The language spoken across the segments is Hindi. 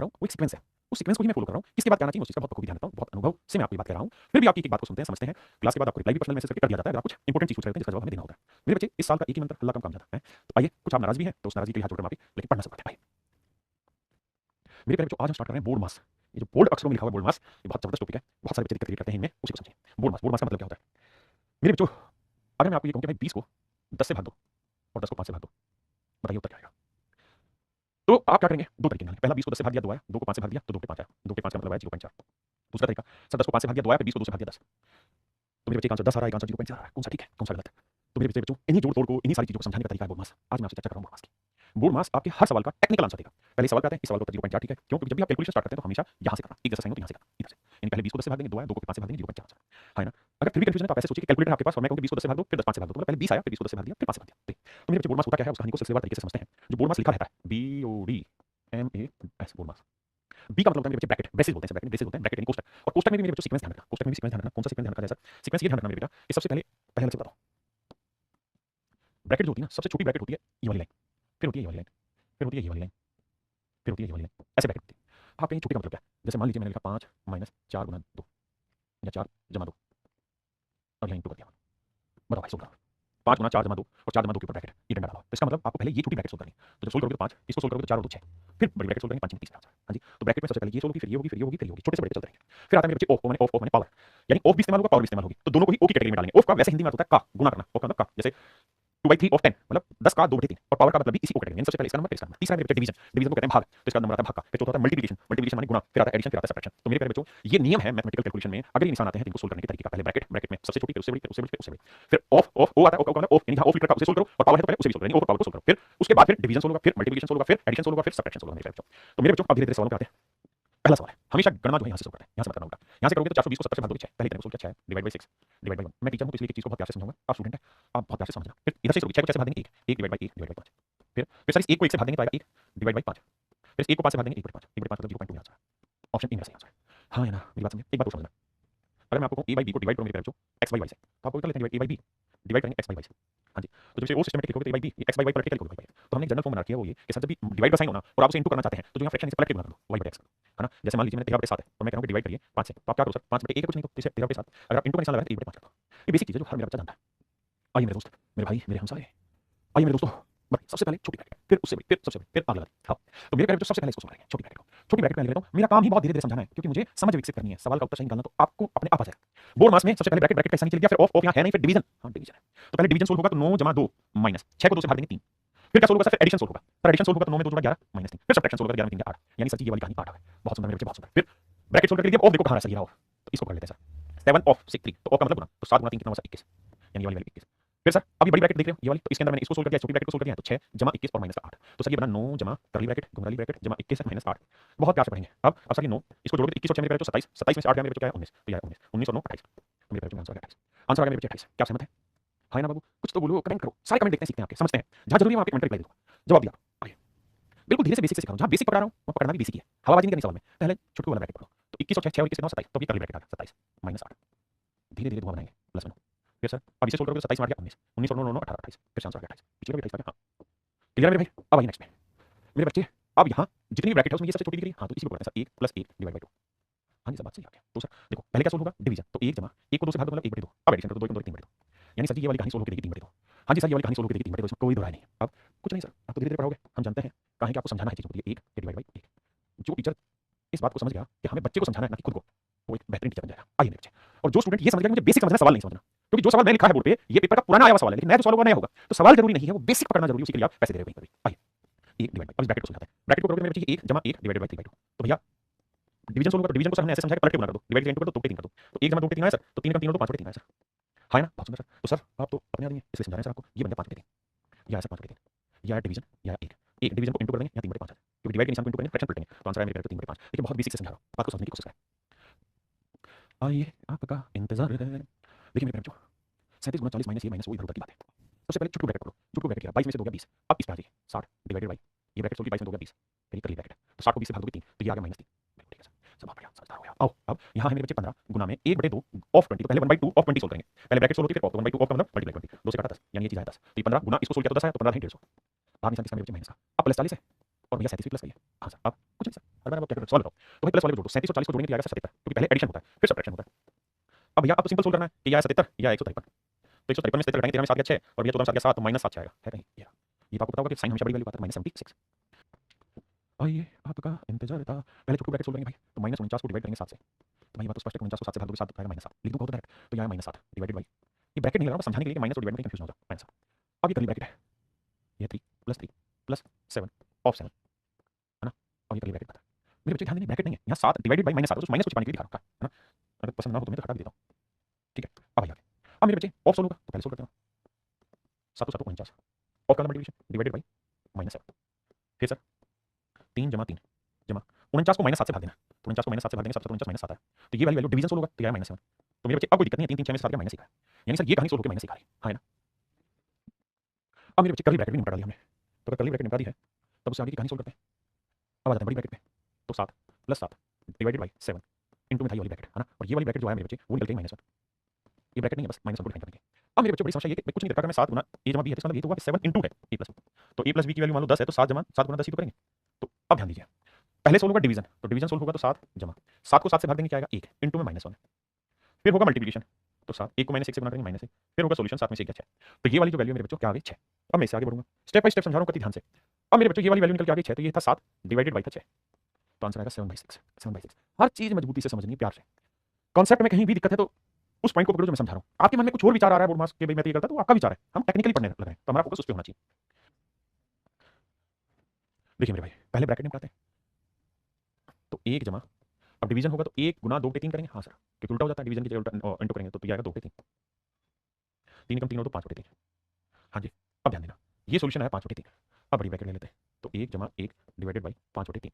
रहा हूँ वो एक सीक्वेंस है, उस सीक्वेंस को ही मैं फॉलो कर रहा हूँ। किसकी बात करना चाहिए उस चीज़ का बहुत बखूबी ध्यान रखता हूँ, बहुत अनुभव से मैं आपको ये बात कह रहा हूँ। फिर भी आपकी एक बात को सुनते हैं, समझते हैं। क्लास के बाद आपको रिप्लाई भी पर्सनल मैसेज करके कर दिया जाता है अगर आप कुछ इंपॉर्टेंट चीज़ पूछ रहे होते हैं जिसका जवाब हमें देना होता है। मेरे बच्चे इस साल का एक ही मंत्र अल्लाह कम काम जाता है। तो आइए, कुछ आप नाराज़ भी हैं तो उस नाराज़गी के लिए हाथ जोड़कर माफी, लेकिन पढ़ना शुरू करते हैं। आइए, मेरे प्यारे बच्चों, आज हम स्टार्ट कर रहे हैं बोर्ड मास। ये जो बोल्ड अक्षरों में लिखा हुआ है बोर्ड मास, ये बहुत जबरदस्त टॉपिक है। बहुत सारे बच्चे दिक्कत क्रिएट करते हैं इनमें, उसी को समझिए। बोर्ड मास का मतलब क्या होता है? मेरे बच्चों, अगर मैं आपको ये कहूँ कि भाई 20 को 10 से भाग दो और 10 को 5 से भाग दो, बताइए उत्तर क्या आएगा? तो आप क्या करेंगे? दो तरीके निकालेंगे। पहला 20 को 10 से भाग दिया 2 आया, 2 को 5 से भाग दिया तो 2 के 5 आया। 2 के 5 का मतलब आया 0.4। दूसरा तरीका, सर 10 को 5 से भाग दिया 2 आया, फिर 20 को 2 से भाग दिया 10। तो मेरे बच्चे का आंसर 10 आ रहा है, एक आंसर 0.4 आ रहा है। कौन सा ठीक है, कौन सा गलत है? तो मेरे बच्चों, इन्हीं जोड़ तोड़ को, इन्हीं सारी चीज़ों को समझाने का तरीका है बोर्ड मास। आज मैं आपसे चर्चा कर रहा हूँ बोर्ड मास की। बोर्ड मास आपके हर सवाल का टेक्निकल आंसर देगा। पहले सवाल पे आते हैं, इस सवाल का उत्तर 0.4 ठीक है। क्यों? क्योंकि जब भी आप कैलकुलेशन स्टार्ट करते हैं तो हमेशा यहाँ से करना, एक जैसा साइन हो तो यहाँ से करना, इधर से। यानी पहले 20 को 10 से भाग देंगे 2 आया, 2 को 5 से भाग देंगे 0.4 आंसर है ना? अगर फिर भी कंफ्यूजन है तो आप ऐसे सोचिए कि कैलकुलेटर आपके पास और मैं कहूँ कि 20 को 10 से भाग दो फिर 10 5 से भाग दो, तो मतलब पहले 20 आया, फिर 20 को 10 से भाग दिया, फिर 5 से भाग दिया। तो मेरे बच्चे बोर्ड मास होता क्या है उस कहानी को सिलसिलेवार तरीके से समझते हैं। जो बोर्ड मास लिखा रहता है BODMAS बोर्ड मास। बी का मतलब होता है मेरे बच्चे ब्रैकेट, ब्रेसेस बोलते हैं, ब्रैकेट ब्रेसेस बोलते हैं, ब्रैकेट यानी कोष्टक। और कोष्टक में भी मेरे बच्चों सीक्वेंस ध्यान रखना, कोष्टक में भी सीक्वेंस ध्यान रखना। कौन सा सीक्वेंस ध्यान रखना है सर? सीक्वेंस ये ध्यान रखना मेरे बेटा कि सबसे पहले पहले अलग से बताओ, ब्रैकेट जो होती है ना, सबसे छोटी ब्रैकेट होती है ये वाली लाइन, फिर होती है ये वाली लाइन, फिर होती है ये वाली लाइन, फिर होती है ये वाली लाइन, ऐसे ब्रैकेट होती है। आप कहेंगे छोटे का मतलब क्या है? जैसे मान लीजिए मैंने लिखा 5 माइनस 4 गुना 2 या 4 जमा 2 और यहाँ इंटू कर दिया। बताओ भाई सोल्व करो। 5 गुना 4 जमा 2 और 4 जमा 2 के ऊपर ब्रैकेट ये डंडा डालो। तो इसका मतलब आपको पहले ये छोटी ब्रैकेट सोल्व करनी है। तो जब सोल्व करोगे तो 5, इसको सोल्व करोगे तो 4 और 2 6, फिर बड़ी ब्रैकेट सोल्व करेंगे 5 3 तीसरा आंसर। हाँ जी, तो ब्रैकेट में सबसे पहले ये सोल्व होगी, फिर ये होगी, फिर ये होगी, फिर ये होगी, छोटे से बड़े पे चलते रहेंगे। फिर आता है मेरे बच्चे ऑफ माने पावर, यानी ऑफ भी इस्तेमाल होगा, पावर भी इस्तेमाल होगी। तो दोनों को ही ओ की कैटेगरी में डालेंगे। ऑफ का वैसे हिंदी में होता है का, गुणा करना, ऑफ का मतलब का। जैसे 2/3 ऑफ 10 मतलब 10 का 2/3 और पावर का मतलब भी इसी को कैटेगरी में। सबसे पहले इसका नंबर, फिर इसका नंबर। तीसरा है मेरे बच्चे डिवीजन, डिवीजन को कहते हैं भाग, तो इसका नंबर आता है भाग का। फिर चौथा होता है मल्टीप्लिकेशन, मल्टीप्लिकेशन माने गुणा, फिर आता है एडिशन, फिर आता है सबट्रैक्शन। तो मेरे प्यारे बच्चों, ये नियम है मैथमेटिकल कैलकुलेशन में। अगर ये निशान आते हैं तो इनको सोल्व करने के तरीके का, पहले ब्रैकेट, ब्रैकेट में सबसे छोटी, फिर उससे बड़ी, फिर उससे बड़ी, फिर उससे बड़ी, फिर ऑफ ऑफ ओ आता है, ऑफ का मतलब ऑफ यानी जहां ऑफ लिखा है उसे सोल्व करो, और पावर है तो पहले उसे भी सोल्व करो, यानी ऑफ और पावर को सोल्व करो। फिर उसके बाद फिर डिवीजन सोल्व होगा, फिर मल्टीप्लिकेशन सोल्व होगा, फिर एडिशन सोल्व होगा, फिर सबट्रैक्शन सोल्व होगा मेरे बच्चों। तो मेरे बच्चों अब धीरे-धीरे सवालों पे आते हैं। पहला सवाल है, हमेशा गणना जो है यहाँ से सोल्व करते हैं, यहाँ से मत करना उल्टा। यहाँ से करोगे तो 420 को 70 से भाग दोगे 6, पहले तरह सोल्व किया 6 डिवाइड बाय 6 डिवाइड बाय 1। मैं टीचर हूँ तो इसलिए एक चीज़ को बहुत प्यार से समझाऊंगा, आप स्टूडेंट हैं, आप बहुत प्यार से समझना। फिर इधर से 6 को 6 से भाग देंगे 1, 1 डिवाइड बाय 1 डिवाइड बाय 5। फिर सर इस 1 को 1 से भाग देंगे तो आएगा 1 डिवाइड बाय 5। फिर इस 1 को 5 से भाग देंगे 1/5, 1/5 मतलब 0.2 आंसर है। ऑप्शन ए मेरा सही आंसर है। हाँ या ना? मेरी बात समझे? एक बात और समझना, अगर मैं आपको कहूँ a बाई b को डिवाइड करो मेरे प्यारे बच्चों x बाई y से, तो आप कर लेते हैं divide a by b, divide करेंगे x बाई y से। हाँ जी, तो जब इसे और सिस्टमैटिक लिखोगे तो a बाई b, ये x बाई y पलट के क्या लिखोगे भाई? तो हमने एक जनरल फॉर्म बना रखी है, वो ये कि सर जब भी डिवाइड का साइन होना और आप उसे इंटू करना चाहते हैं तो जो यहाँ फ्रैक्शन इसे पलट के गुणा कर दो, y बटे x, है ना? जैसे मान लीजिए मैंने 13/7 है, तो मैं कहूँगा डिवाइड करिए 5 से, तो आप क्या करो सर 5 बटे 1 है कुछ नहीं, तो इसे 13/7 अगर आप इंटू का निशान लगाए तो 1/5 कर दो। ये बेसिक चीज़ है जो हर मेरा बच्चा जानता है। आइए मेरे दोस्त, मेरे भाई, मेरे हमसाये, आइए मेरे दोस्तों, बताइए सबसे पहले छोटी ब्रैकेट, फिर उससे बड़ी, फिर सबसे बड़ी, फिर आगे वाली। हाँ, तो मेरे प्यारे बच्चों सबसे पहले इसको समझ लेंगे, छोटी ब्रैकेट को। छोटी ब्रैकेट में लिख लेता हूँ, मेरा काम ही बहुत धीरे-धीरे समझाना है क्योंकि मुझे समझ विकसित करनी है। सवाल का उत्तर सही निकालना तो आपको अपने आप आ जाएगा। बोर्ड मास में सबसे पहले ब्रैकेट, ब्रैकेट का हिस्सा नीचे लिख दिया, फिर ऑफ यहाँ है नहीं, फिर डिवीजन, हाँ डिवीजन है। तो पहले डिवीजन सोल्व होगा तो 9 जमा 2 माइनस 6 को 2 से भाग देंगे 3। फिर क्या सोल्व होगा सर? फिर एडिशन सोल्व होगा। सर एडिशन सोल्व होगा तो 9 में 2 जोड़ा 11 माइनस 3। फिर सबट्रैक्शन सोल्व होगा 11 में 3 8। यानी सर जी ये वाली कहानी 8 है। बहुत सुंदर मेरे बच्चे, बहुत सुंदर। फिर ब्रैकेट सोल्व करके लिख दिया, ऑफ देखो कहाँ है सर, ये रहा ऑफ। तो इसको कर लेते हैं सर 7 ऑफ 6 3, तो ऑफ का मतलब गुना, तो 7 गुना 3 कितना हुआ सर 21, यानी ये वाली वैल्यू 21। फिर सर अभी बड़ी ब्रैकेट देख रहे हो ये वाली, तो इसके अंदर मैंने इसको सोल्व कर दिया, छोटी ब्रैकेट को सोल्व कर दिया, तो 6 जमा 21 और माइनस का 8। तो सर ये बना 9 जमा करली ब्रैकेट घुंघराली ब्रैकेट जमा 21 माइनस 8। बहुत प्यार से पढ़ेंगे। अब सर ये 9 इसको जोड़ोगे तो 21 और 6 मेरे बच्चों 27, 27 में से 8 गया मेरे बच्चों क्या है 19, तो ये 19, 19 और 9 28। तो मेरे बच्चों आंसर आ गया 28। आंसर आ गया मेरे बच्चे 28। क्या आप सहमत हैं? हाँ या ना बाबू? कुछ तो बोलो, कमेंट करो। सारे कमेंट देखते हैं, सीखते हैं आपके, समझते हैं। जहाँ जरूरी है वहाँ पे कमेंट रिप्लाई दे दो। जवाब दिया। आइए, बिल्कुल धीरे से बेसिक से सिखा रहा हूँ। जहाँ बेसिक पढ़ा रहा हूँ वहाँ पकड़ना भी बेसिक ही है। हवाबाजी नहीं करनी सवाल में। पहले छोटू वाला ब्रैकेट पढ़ो। तो 21 और 6 और 21 कितना 27, तो ये करली ब्रैकेट आ गया 27 माइनस 8। धीरे धीरे धुआं बनाएंगे प्लस 1। फिर सर अब इसे सोल्व करोगे तो 27 में 8 गया 19, 19 और 9 9 18 28। फिर से आंसर आ गया 28। पिछले का भी 28 आ गया। हाँ क्लियर है मेरे भाई? अब आइए नेक्स्ट में मेरे बच्चे, अब यहाँ जितनी भी ब्रैकेट है उसमें ये सबसे छोटी दिख रही है, हाँ तो इसी को करते हैं सर 1 प्लस 1 डिवाइड बाय 2। हाँ जी सब बात सही आ गया। तो सर देखो पहले क्या सोल्व होगा? डिवीजन, तो 1 जमा 1 को 2 से भाग दो मतलब 1/2। अब एडिशन करो 2 1 2 3/2, यानी सर जी ये वाली कहानी सोल्व हो गई 3/2। हाँ जी सर ये वाली कहानी सोल्व हो गई 3/2, इसमें कोई दोहराई नहीं। अब कुछ नहीं सर, आप तो धीरे धीरे पढ़ोगे, हम जानते हैं कहानी कि आपको समझाना है चीज़ों को। 1 डिवाइड बाय 1, जो टीचर इस बात को समझ गया कि हमें बच्चे को समझाना है ना कि खुद को, वो एक बेहतरीन टीचर बन जाएगा। आइए मेरे बच्चे, और जो स्टूडेंट ये समझ गया कि मुझे बेसिक समझना है, सवाल नहीं समझना, क्योंकि जो सवाल मैंने लिखा है बोर्ड पे ये पेपर का पुराना आया हुआ सवाल है, लेकिन नया जो सवाल होगा नया होगा, तो सवाल जरूरी नहीं है, वो बेसिक पकड़ना जरूरी है, उसी के लिए आप पैसे दे रहे हो कहीं पर भी। आइए 1 डिवाइड, अब इस ब्रैकेट को समझाते हैं। ब्रैकेट को करोगे मेरे बच्चे 1 जमा 1 डिवाइडेड बाय 3/2। तो भैया डिवीजन सोल्व करो, डिवीजन को सर हमने ऐसे समझा के पलट के बना कर दो, डिवाइड इंटू कर दो, 2 पे 3 कर दो, तो 1 जमा 2 पे 3 आया सर, तो 3 का 3 हो तो 5 बटे 3 आया सर। हाँ ना? बहुत सुंदर सर। तो सर आप तो अपने आदमी हैं इसलिए समझा रहे हैं सर आपको, ये बन गया 5 बटे 3, ये आया सर 5 बटे 3, ये आया डिवीजन, ये आया 1, 1 डिवीजन को इंटू कर देंगे यहाँ 3 बटे 5 है, क्योंकि डिवाइड के निशान को इंटू करेंगे फ्रैक्शन पलटेंगे, तो आंसर आया मेरे 3 बटे 5। देखिए बहुत बेसिक से समझा रहा हूँ, बात को समझने की कोशिश करें। आइए आपका इंतजार है। देखिए मेरे बच्चों 37 गुना 40 माइनस ये माइनस वो इधर उधर की बात है। सबसे पहले छुटू ब्रैकेट पकड़ो, छुटू ब्रैकेट क्या 22 में से 2 गया 20। अब इस पे आ जाइए 60 डिवाइडेड बाय ये ब्रैकेट सोल्व 22 में 2 गया 20, फिर ये करली ब्रैकेट, तो 60 को 20 से भाग दोगे 3, तो ये आ गया -3। ठीक है सर, सब बहुत बढ़िया समझदार हो गया। आओ अब यहाँ है मेरे बच्चे 15 गुना में 1/2 ऑफ 20, तो पहले 1/2 ऑफ 20 सोल्व करेंगे। पहले ब्रैकेट सोल्व होती है फिर ऑफ, तो 1/2 ऑफ का मतलब मल्टीप्लाई 20, 2 से काटा 10, यानी ये चीज आया 10। तो ये 15 गुना इसको सोल्व किया तो 10 आया, तो 15 नहीं 150। अब निशान किसका मेरे बच्चे माइनस का। अब प्लस 40 है और भैया 37 भी प्लस का ही है। हाँ सर अब कुछ नहीं सर, और मैंने क्या सॉल्व बताओ तो भाई प्लस वाले को जोड़ो 37 और 40 को जोड़ेंगे तो आएगा 77 क्योंकि पहले एडिशन होता है फिर सब्ट्रैक्शन होता है। अब भैया अब तो सिंपल सोल्व करना है कि या 77 या 153 तो 153 में 77 घटाएंगे 13 में 7 गया 6 और भैया 14 में 7 गया 7 तो -7 आएगा है कहीं ये आपको पता होगा कि साइन हमेशा बड़ी वैल्यू आता है -76। आइए आपका इंतजार था पहले छोटू ब्रैकेट सोल्व करेंगे भाई तो -49 को डिवाइड करेंगे 7 से तो भाई बात तो स्पष्ट है 49 को 7 से भाग दोगे 7 आएगा -7 लिख दूंगा बहुत डायरेक्ट तो यह -7 डिवाइडेड बाई ये ब्रैकेट नहीं लगा समझाने के लिए माइनस और डिवाइड में कंफ्यूजन होता है -7। अब ये करली ब्रैकेट है ये 3 + 7 ऑफ 7 है ना और ये करली ब्रैकेट है मेरे बच्चे ध्यान देने ब्रैकेट नहीं है यहाँ 7 डिवाइडेड बाई -7 तो माइनस को छिपाने के लिए दिखा रखा है ना अगर पसंद ना हो तो मैं तो हटा भी देता हूँ ठीक है। अब आइए अब मेरे बच्चे ऑफ सोल्व होगा तो पहले सोल्व करते हैं 7 7 49 ऑफ का मल्टीप्लिकेशन डिवाइडेड बाई -7 फिर सर 3 + 3 जमा 49 को -7 से भाग देना तो 49 को -7 से भाग देंगे 7 49 -7 है तो ये वाली वैल्यू डिवीजन सोल्व होगा तो ये -7 तो मेरे बच्चे अब कोई दिक्कत नहीं है 3 3 6 में 7 का -1 है यानी सर ये कहानी सोल्व होकर -1 आ रही है ना। अब मेरे बच्चे करली ब्रैकेट भी निपटा लिया हमने तो अगर करली ब्रैकेट निपटा दी है तब उससे आगे की कहानी सोल्व करते हैं। अब आ जाते हैं बड़ी ब्रैकेट पे तो 7 + 7 डिवाइडेड बाई 7 इनटू में था ये वाली ब्रैकेट है ना और ये वाली ब्रैकेट जो है मेरे बच्चे वो निकल गई -1 ये ब्रैकेट नहीं है बस -1 को डिफाइन करने के। अब मेरे बच्चे बड़ी समस्या ये कि कुछ नहीं देखा मैं 7 गुना a जमा b है तो इसका मतलब ये तो हुआ कि 7 इनटू है a प्लस तो a प्लस b की वैल्यू मान लो 10 है तो 7 जमा 7 गुना 10 ही तो करेंगे। तो अब ध्यान दीजिए पहले सोल्व होगा डिवीजन तो डिवीजन सोल्व होगा तो 7 जमा 7 को 7 से भाग देंगे क्या आएगा 1 इनटू में -1 फिर होगा मल्टीप्लिकेशन तो 7 1 को -1 से गुना करेंगे -1 फिर होगा सॉल्यूशन 7 में से क्या 6 तो ये वाली जो वैल्यू मेरे बच्चों क्या आ गई 6। अब मैं इससे आगे बढ़ूंगा स्टेप बाय स्टेप समझा रहा हूं कति ध्यान से। अब मेरे बच्चों ये वाली वैल्यू निकल के आ गई 6 तो ये था 7 डिवाइडेड बाई था 6 तो आंसर आएगा 7/6 हर चीज मजबूती से समझनी प्यार से कॉन्सेप्ट में कहीं भी दिक्कत है तो उस पॉइंट को पकड़ो जो मैं समझा रहा हूं। आपके मन में कुछ और विचार आ रहा है बोर्ड के भाई मैं तो ये करता तो आपका विचार है हम टेक्निकली पढ़ने लग रहे हैं तो हमारा फोकस उस पर होना चाहिए। देखिए मेरे भाई पहले ब्रैकेट में पढ़ते हैं तो 1 जमा अब डिवीजन होगा तो 1 गुना 2 पे 3 करेंगे हाँ सर क्योंकि उल्टा हो जाता है डिवीजन की जगह उल्टा इंटू करेंगे तो ये आएगा 2 पे 3 3 कम 3 हो तो 5/3 हाँ जी। अब ध्यान देना ये सॉल्यूशन है 5/3 अब बड़ी ब्रैकेट ले लेते हैं तो 1 जमा 1 डिवाइडेड बाई 5/3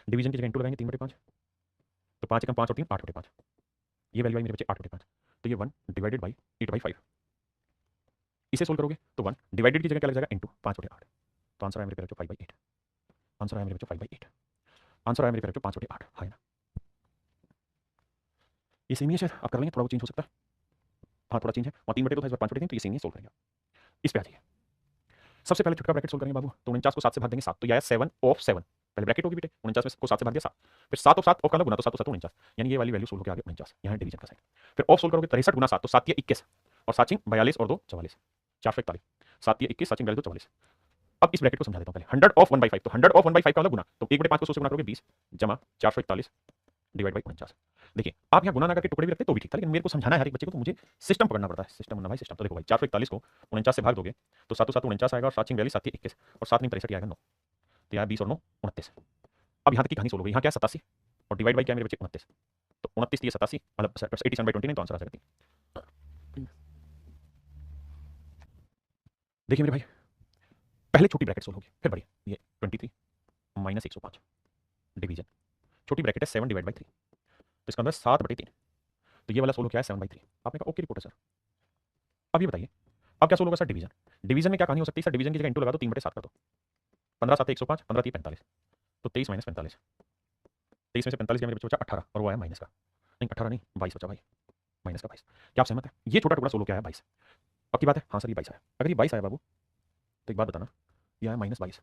डिवीजन की जगह इंटू लगाएंगे 3/5 तो 5 कम 5 और 3 8/5 ये वैल्यू आई मेरे बच्चे 8/5 तो ये 1 डिवाइडेड बाई 8/5 इसे सोल्व करोगे तो 1 डिवाइडेड की जगह क्या लग जाएगा इंटू 5/8 तो आंसर आया मेरे बच्चों 5/8 आंसर आया मेरे बच्चों 5/8 आंसर आया मेरे बच्चों 5/8 है ना। ये सेम ही है शायद आप कर लेंगे थोड़ा वो चेंज हो सकता है हाँ थोड़ा चेंज है और 3/2 था इस बार 5/3 तो ये सेम ही सोल्व करेंगे। इस पे आ जाइए सबसे पहले छुटका ब्रैकेट सोल्व करेंगे बाबू तो 49 को 7 से भाग देंगे 7 तो यह है 7 ऑफ 7 पहले ब्रैकेट होगी बेटे 49 में को 7 से भाग दिया 7 फिर 7 ऑफ 7 ऑफ का गुना तो 7 तो 7 49 यानी ये वाली वैल्यू सोल्व होकर आ गई 49 यहाँ डिवीजन का साइन फिर ऑफ सोल्व करोगे 63 गुना 7 तो 7 या 21 और 7 42 और 2 44 441 7 या 21 7 42 44। अब इस ब्रैकेट को समझा देता हूं पहले 100 ऑफ 1/5 तो 100 ऑफ 1/5 का मतलब गुना तो 1/5 को 100 से गुना करोगे 20 जमा 441 डिवाइड बाई 49। देखिए आप यहाँ गुना ना करके टुकड़े भी रखते तो भी ठीक था लेकिन मेरे को समझाना है हर एक बच्चे को तो मुझे सिस्टम पकड़ना पड़ता है सिस्टम ना भाई सिस्टम। तो देखो भाई 441 को 49 से भाग दोगे तो 7 7 49 आएगा और 7 42 7 21 और 7 63 आएगा 9 तो यहाँ 20 और 9 29। अब यहाँ तक की कहानी सोल्व हो गई यहाँ क्या 87 और डिवाइड बाई क्या मेरे बच्चे 29 तो 29 ये 87 मतलब 87/29 तो आंसर आ जाएगा 3। देखिए मेरे भाई पहले छोटी ब्रैकेट सोल्व होगी फिर बड़ी ये 23 माइनस 105 डिवीजन छोटी ब्रैकेट है 7 डिवाइड बाई 3 तो इसका अंदर 7/3 तो ये वाला सोल्व क्या है 7/3 आपने कहा ओके रिपोर्ट है सर। अब ये बताइए अब क्या सोल्व होगा सर डिवीजन डिवीजन में क्या कहानी हो सकती है सर डिवीजन की जगह इंटू लगा दो 3/7 कर दो 15 7 105 15 3 45 तो 23 माइनस 45 23 में से 45 मेरे बच्चे बचा 18 और वो आया माइनस का नहीं 18 नहीं 22 बचा भाई माइनस का 22 क्या आप सहमत है ये छोटा टुकड़ा सोल्व क्या है 22 पक्की बात है हाँ सर ये 22 आया अगर ये 22 आया बाबू तो एक बात बताना ये आया -22।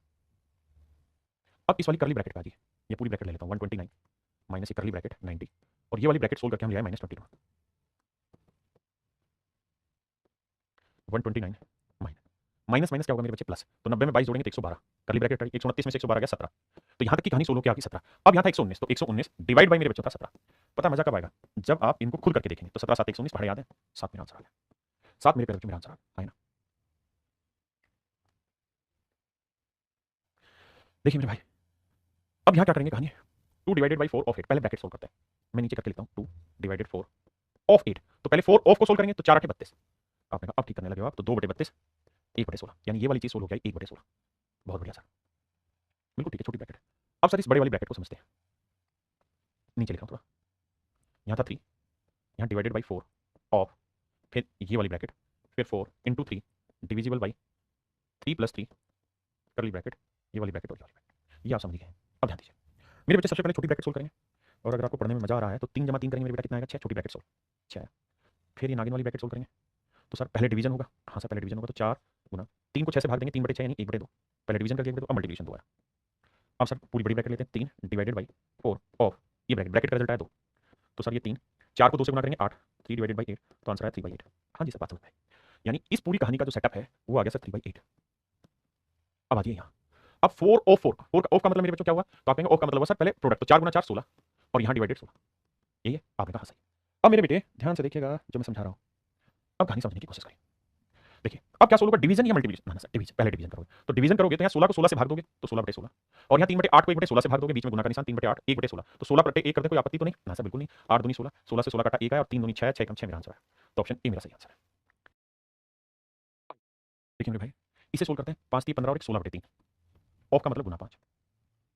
अब इस वाली करली ब्रैकेट पे आ जाइए ये पूरी ब्रैकेट ले लेता हूँ 129 माइनस ये करली ब्रैकेट 90 और ये वाली ब्रैकेट सोल्व करके हम ले आए -22 129 माइनस माइनस क्या होगा मेरे बच्चे प्लस तो 90 में 22 जोड़ेंगे तो 112 करली ब्रैकेट 129 में से 112 गया 17 तो यहाँ तक की कहानी सोल्व क्या आ गई 17। अब यहाँ था 119 तो 119 डिवाइड बाई मेरे बच्चों का 17 पता मजा कब आएगा जब आप इनको खुल करके देखेंगे तो 17 7 119 पढ़े याद है 7 मेरा आंसर आ गया 7 मेरे प्यारे बच्चों मेरा आंसर आ गया ना। देखिए मेरे भाई अब यहाँ क्या करेंगे कहानी 2 डिवाइडेड बाई 4 ऑफ 8 पहले ब्रैकेट सोल्व करते हैं मैं नीचे करके लिखता हूँ 2 डिवाइडेड 4 ऑफ 8 तो पहले 4 ऑफ को सोल्व करेंगे तो 4 8 32 आपने कहा अब ठीक करने लगे हो आप तो 2/32 1/16 यानी ये वाली चीज सोल्व हो गई 1/16 बहुत बढ़िया सर बिल्कुल ठीक है छोटी ब्रैकेट। अब सर इस बड़े वाली ब्रैकेट को समझते हैं नीचे लिखा हूँ थोड़ा यहाँ था 3 यहाँ डिवाइडेड बाई 4 ऑफ फिर ये वाली ब्रैकेट फिर 4 इंटू 3 डिविजिबल बाई 3 + 3 करली ब्रैकेट ये वाली ब्रैकेट और ये वाली ब्रैकेट ये आप समझ गए। अब ध्यान दीजिए मेरे बच्चे सबसे पहले छोटी ब्रैकेट सोल्व करेंगे और अगर आपको पढ़ने में मजा आ रहा है तो 3 जमा 3 करेंगे मेरे बेटा कितना आएगा 6 छोटी ब्रैकेट सोल्व 6 फिर ये नागिन वाली ब्रैकेट सोल्व करेंगे तो सर पहले डिवीजन होगा हाँ सर पहले डिवीजन होगा तो 4 गुना 3 को 6 से भाग देंगे 3/6 यानी 1/2 पहले डिवीजन करके 1/2 अब मल्टीप्लिकेशन 2 आया। अब सर पूरी बड़ी ब्रैकेट लेते हैं 3 डिवाइडेड बाई 4 ऑफ ये ब्रैकेट का रिजल्ट आया 2 तो सर ये 3 4 को 2 से गुना करेंगे 8 3 डिवाइडेड बाई 8 तो आंसर आया 3/8। हाँ जी सर बात समझ में आई। यानी इस पूरी कहानी का जो सेटअप है वो आ गया सर 3/8। अब आ जाइए यहाँ अब 4 ऑफ 4 ऑफ का मतलब मेरे बच्चों क्या हुआ तो आप कहेंगे ऑफ का मतलब हुआ सर पहले प्रोडक्ट तो 4 गुना 4 16 और यहाँ डिवाइडेड 16 यही है आपने कहा सही। अब मेरे बेटे ध्यान से देखिएगा जो मैं समझा रहा हूँ अब कहानी समझने की कोशिश करिए। देखिए अब क्या सोल्व होगा डिवीजन या मल्टीप्लिकेशन ना सर डिवीजन पहले डिवीजन करोगे तो डिवीजन करोगे तो यहाँ 16 को 16 से भाग दोगे तो 16/16 और यहाँ 3/8 को 1/16 से भाग दोगे बीच में गुना का निशान 3/8 1/16 तो 16/1 करते कोई आपत्ति तो नहीं ना सर बिल्कुल नहीं 8 दूनी 16 16 से 16 काटा 1 है और 3 दूनी 6 6 कम 6 मेरा आंसर है तो ऑप्शन ए मेरा सही आंसर है। देखिए मेरे भाई इसे सोल्व करते हैं 5 3 15 और 16/3 ऑफ का मतलब गुना 5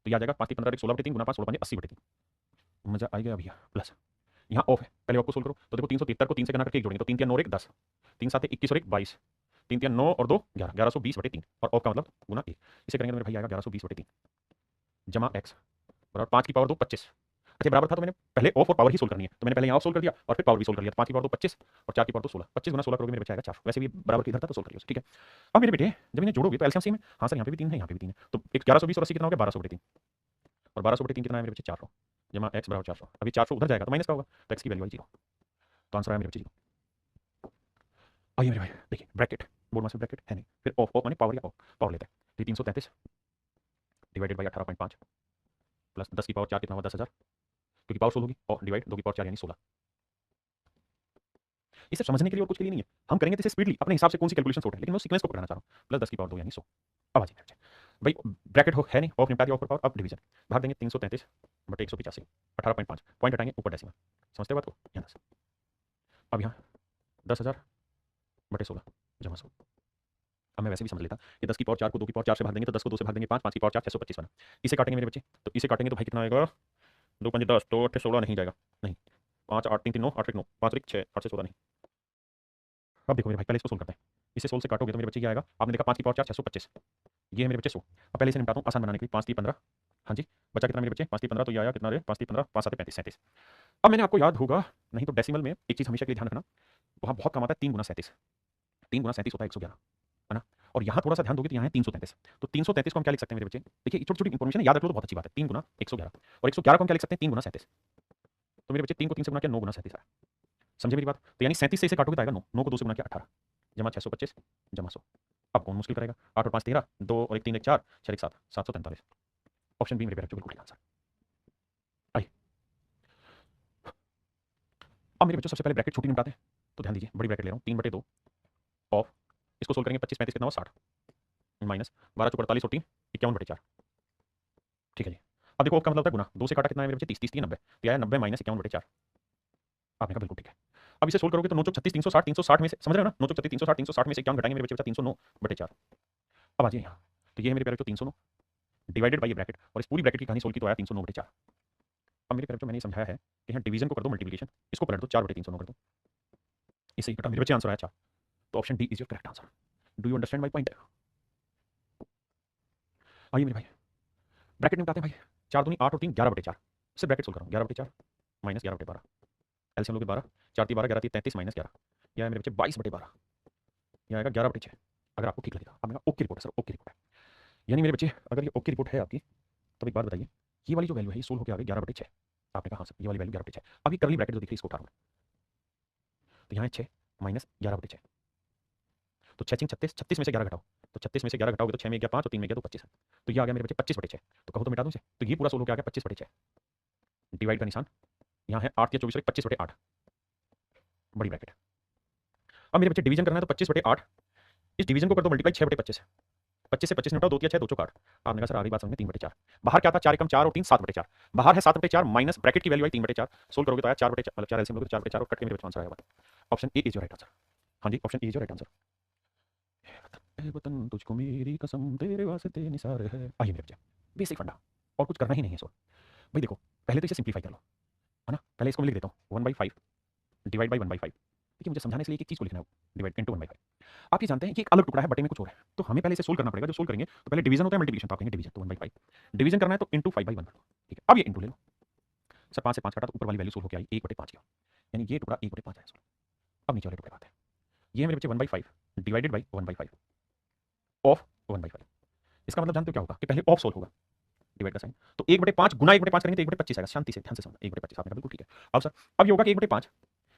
तो यह आ जाएगा 5 3 15 16/3 गुना 5 16 80/3 मजा आ गया भैया प्लस यहाँ ऑफ है पहले ऑफ को सोल्व करो तो देखो 373 को 3 से गुना करके 1 जोड़ेंगे तो 3 3 9 और 1 10 3 7 21 और 1 22 3 3 9 और 2 11 1120/3 और ऑफ का मतलब गुना 1 इसे करेंगे तो मेरे भाई आएगा 1120/3 जमा x बराबर 5 की पावर 2 25। अच्छा बराबर था तो मैंने पहले ऑफ और पावर ही सोल्व करनी है तो मैंने पहले यहाँ ऑफ सोल्व कर दिया और फिर पावर भी सोल्व कर लिया तो 5 की पावर 2 25 और 4 की पावर 2 16 25 गुना 16 करोगे मेरे बच्चे आएगा 4 वैसे भी बराबर इधर था तो सोल्व करिए ठीक है। अब मेरे बेटे जब इन्हें जोड़ोगे तो एलसीएम सेम है हाँ सर यहाँ पे भी 3 है यहाँ पे भी 3 है तो 1120 और 80 कितना हो गया 1200/3 और 1200/3 कितना है मेरे बच्चे 400 जमा x बराबर 400 अभी 400 उधर जाएगा तो माइनस का होगा तो x की वैल्यू आई 0 तो आंसर आया मेरे बच्चे 0। आइए मेरे भाई देखिए ब्रैकेट बोर्ड में ब्रैकेट है नहीं फिर ऑफ ऑफ माने पावर या ऑफ पावर लेते हैं तो 333 डिवाइडेड बाई 18.5 प्लस 10 की पावर 4 कितना हुआ 10,000 क्योंकि पावर 16 होगी और डिवाइड 2 की पावर 4 यानी 16। इसे समझने के लिए और कुछ के लिए नहीं है हम करेंगे तो इसे स्पीडली अपने हिसाब से कौन सी कैलकुलेशन होता है लेकिन मैं सीक्वेंस को पढ़ाना चाह रहा हूँ प्लस 10 की पावर 2 यानी 100। अब आ जाइए भाई ब्रैकेट हो है नहीं ऑफ निपटा दिया ऑफ पावर अब डिवीजन भाग देंगे 333/185 18.5 पॉइंट हटाएंगे ऊपर डेसिमल समझते बात को यहाँ 10 अब यहाँ 10,000/16 जमा 100। अब मैं वैसे भी समझ लेता कि 10 की पावर 4 को 2 की पावर 4 से भाग देंगे तो 10 को 2 से भाग देंगे 5 5 की पावर 4 625 बना इसे काटेंगे मेरे बच्चे तो इसे काटेंगे तो भाई कितना आएगा 2 5 10 तो 8 16 नहीं जाएगा नहीं 5 8 3 3 9 8 1 9 5 1 6 8 से 16 नहीं। अब देखो मेरे भाई पहले इसको सोल्व करते हैं इसे 16 से काटोगे तो मेरे बच्चे क्या आएगा आपने देखा 5 की पावर 4 625 ये है मेरे बच्चे 100। अब पहले इसे निपटाता हूँ आसान बनाने के लिए 5 3 15 हाँ जी बचा कितना मेरे बच्चे 5 3 15 तो ये आया कितना रे 5 3 15 5 7 35 37। अब मैंने आपको याद होगा नहीं तो डेसिमल में एक चीज़ हमेशा के लिए ध्यान रखना वहाँ बहुत कम आता है 3 गुना 37 3 गुना 37 होता है 111 है ना और यहाँ थोड़ा सा ध्यान दोगे तो यहाँ है 333 तो 333 को हम क्या लिख सकते हैं मेरे बच्चे देखिए छोटी छोटी इंफॉर्मेशन याद रख लो तो बहुत अच्छी बात है 3 गुना 111 और 111 को हम क्या लिख सकते हैं 3 गुना 37 तो मेरे बच्चे 3 को 3 से गुना किया 9 गुना 37 आया समझे मेरी बात तो यानी 37 से इसे काटोगे तो आएगा 9 9 को 2 से गुना किया 18 जमा 625 जमा 100। अब कौन मुश्किल करेगा 8 और 5 13 2 और 1 3 1 4 6 1 7 743 ऑप्शन बी मेरे पे बिल्कुल ठीक आंसर। आइए अब मेरे बच्चों सबसे पहले ब्रैकेट छोटी निपटाते हैं तो ध्यान दीजिए बड़ी ब्रैकेट ले रहा हूँ 3/2 ऑफ इसको सोल्व करेंगे 25 35 कितना हुआ 60 माइनस 12 चौक 48 और 3 51/4 ठीक है जी। अब देखो ऑफ का मतलब होता है गुना 2 से काटा कितना है मेरे बच्चे 30 30 90 तो आया 90 माइनस 51/4 आपने कहा बिल्कुल ठीक है। अब इसे सोल्व करोगे तो 9 चौक 36 360 में से समझ रहे हो ना 9 चौक 36 360 में से 51 घटाएंगे मेरे बच्चे बचा 309/4। अब आ जाइए यहाँ तो ये है मेरे प्यारे बच्चों 309 डिवाइडेड बाई ये ब्रैकेट और इस पूरी ब्रैकेट की कहानी सोल्व की तो आया 309/4। अब मेरे प्यारे बच्चों मैंने समझाया है कि यहाँ डिवीजन को कर दो मल्टीप्लिकेशन इसको पलट दो 4/309 कर दो इसे घटा मेरे बच्चे आंसर आया 4 तो option D is your correct answer. Do you understand my point. आइए मेरे भाई ब्रैकेट निपटाते हैं भाई 4 दूनी 8 और 3 11/4 सिर्फ ब्रैकेट सोल्व करो 11/4 माइनस 11/12 एलसीएम लोगे 12 4 3 12 11 3 33 माइनस 11 यह है मेरे बच्चे 22/12 यह आएगा 11/6 अगर आपको ठीक लगेगा। आपने कहा ओके रिपोर्ट है सर ओके रिपोर्ट है यानी मेरे बच्चे अगर ये ओके रिपोर्ट है आपकी तो एक बात बताइए ये वाली जो वैल्यू है ये सोल्व होकर आ गई 11/6 आपने कहा हाँ सर ये वाली वैल्यू 11/6 अब ये करली ब्रैकेट जो दिख रही है इसको उठा रहा हूँ तो यहाँ 6 माइनस 11/6 तो 6 36 36 में से 11 घटाओ तो 36 में से 11 घटाओगे तो 6 में गया 5 और 3 में गया तो 25 है तो ये आ गया मेरे बच्चे 25/6 तो कहो तो मिटा दूँ इसे तो ये पूरा सोल्व होकर आ गया 25/6 डिवाइड का निशान यहाँ है 8 या 24 25/8 बड़ी ब्रैकेट। अब मेरे बच्चे डिवीजन करना है तो 25/8 इस डिवीजन को कर दो मल्टीप्लाई 6/25 25 से 25 निपटाओ 2 6 2 चौक 8 आपने कहा सर आगे बात समझ में 3/4 बाहर क्या था 4 एकम 4 और 3 7/4 बाहर है 7/4 माइनस ब्रैकेट की वैल्यू आई 3/4 सोल्व करोगे तो आया 4/4 मतलब 4 एलसीएम लोगे तो 4/4 और कट के मेरे बच्चे आंसर आएगा option A is your right answer. हाँ जी option A is your right answer. ए वतन तुझको मेरी कसम तेरे वास्ते निसार है। आइए मेरे बच्चे बेसिक फंडा और कुछ करना ही नहीं है सो भाई देखो पहले तो इसे सिंप्लीफाई कर लो है ना पहले इसको मैं लिख देता हूँ 1/5 डिवाइड बाई 1/5 देखिए मुझे समझाने के लिए एक चीज़ को लिखना है डिवाइड इनटू 1/5 आप ये जानते हैं कि एक अलग टुकड़ा है बटे में कुछ और है तो हमें पहले इसे सोल्व करना पड़ेगा जो सोल्व करेंगे तो पहले डिवीजन होता है मल्टीप्लिकेशन तो आप कहेंगे डिवीजन तो 1/5 डिवीजन करना है तो इनटू 5/1 ठीक है। अब ये इनटू ले लो सर 5 से 5 काटा तो ऊपर वाली वैल्यू सोल्व होकर आई 1/5 की यानी ये टुकड़ा 1/5 आया। अब नीचे वाले टुकड़े बात है ये है मेरे बच्चे 1/5 डिवाइडेड बाई 1/5 1/5। इसका मतलब जानते हो क्या होगा कि पहले ऑफ सोल होगा, डिवाइड का साइन, तो 1/5 गुना 1/5 करेंगे तो 1/25 आएगा। शांति से ध्यान से समझना, 1/25 आपने कहा बिल्कुल ठीक है। अब सर अब ये होगा कि 1/5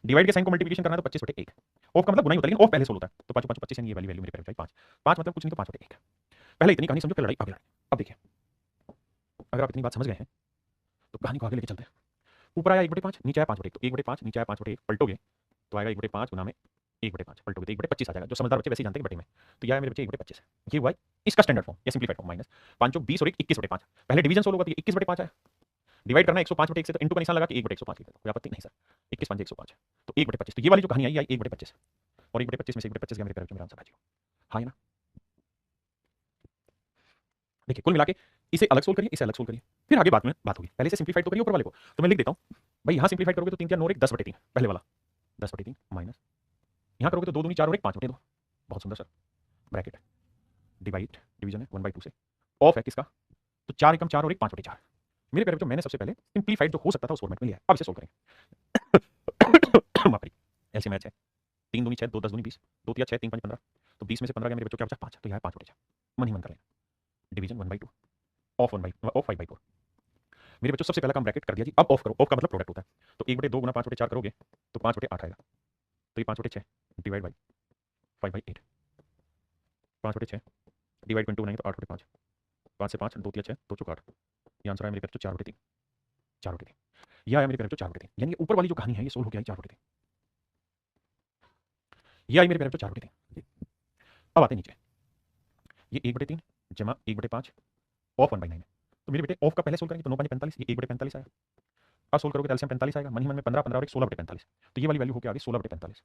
डिवाइड के साइन को मल्टीप्लिकेशन करना है तो 25/1। ऑफ का मतलब गुना ही होता है, लेकिन ऑफ पहले सोल होता है, तो 5 5 25 यानी ये वैल्यू मेरे पास 5 5 मतलब कुछ नहीं तो 5/1। पहले इतनी कहानी समझो, फिर लड़ाई आगे लड़ाई। अब देखिए, अगर आप इतनी बात समझ गए हैं तो कहानी को आगे लेके चलते हैं। ऊपर आया 1/5, नीचे आया 5/1, तो 1/5 नीचे आया 5/1 पलटोगे तो आएगा 1/5 गुना में 1/5 पलटोगे तो 1/25 आ जाएगा। जो समझदार बच्चे वैसे ही जानते हैं बटे में, तो यह है मेरे बच्चे 1/25 है। ये हुआ इसका स्टैंडर्ड फॉर्म या सिंपलीफाइड फॉर्म, माइनस 5 20 और 1 21/5। पहले डिवीजन सोल्व होगा तो 21/5 है, डिवाइड करना 105/1 से, तो इंटू का निशान लगा कि 1/105 लिख दो, कोई आपत्ति नहीं सर। 21 5 105 है तो 1/25। तो ये वाली जो कहानी आई 1/25 और 1/25 में से 1/25 गया मेरे पैर में, आंसर भाई। हाँ है ना। देखिए कुल मिला के इसे अलग सोल्व करिए, इसे अलग सोल्व करिए, फिर आगे बात होगी। पहले से सिंपलीफाइड तो करिए ऊपर वाले को, तो मैं लिख देता हूं भाई। यहां सिंपलीफाइड करोगे तो 3 4 9 1 10/3, पहले वाला 10/3 माइनस, यहां करोगे तो 2 दूनी 4 और 1 5/2। बहुत सुंदर सर। ब्रैकेट डिवाइड, डिवीजन है 1/2 से, ऑफ है किसका, तो 4 एकम 4 और 1 5/4। मेरे पैर में मैंने सबसे पहले सिंपलीफाइड जो हो सकता था उस फॉर्मेट में लिया। अब इसे सोल्व करेंगे। माफ करिए, एलसीएम मैच है, 3 दूनी 6 2 10 दूनी 20, 2 तिया 6 3 5 15, तो 20 में से 15 गया मेरे बच्चों, क्या बचा 5, तो यह है 5/4। मन ही मन कर लेना, डिवीजन 1/2 ऑफ 5/4। मेरे बच्चों सबसे पहला काम ब्रैकेट कर दिया जी। अब ऑफ करो, ऑफ का मतलब प्रोडक्ट होता है, तो 1/2 गुना 5/4 करोगे तो 5/8 आएगा, तो ये 5/6 डिवाइड बाई 5/8, 5/6 डिवाइड 2 बनाएंगे तो 8/5, 5 से 5 2 तिया 6 2 चौक 8, ये आंसर है मेरे बच्चों 4/3, 4/3। यह है मेरे बच्चों 4/3, यानी ऊपर वाली जो कहानी है ये सोल्व हो गया 4/3, यह आई मेरे बच्चों 4/3। अब आते नीचे, ये 1/3 जमा 1/5 ऑफ 1/9 है, तो मेरे बेटे ऑफ का पहले सोल्व करेंगे तो 9 5 45, ये 1/45 आया। अब सोल्व करोगे तो एलसीएम 45 आएगा, मन ही मन में 15 15 और 1 16/45, तो ये वाली वैल्यू होकर आ गई 16/45।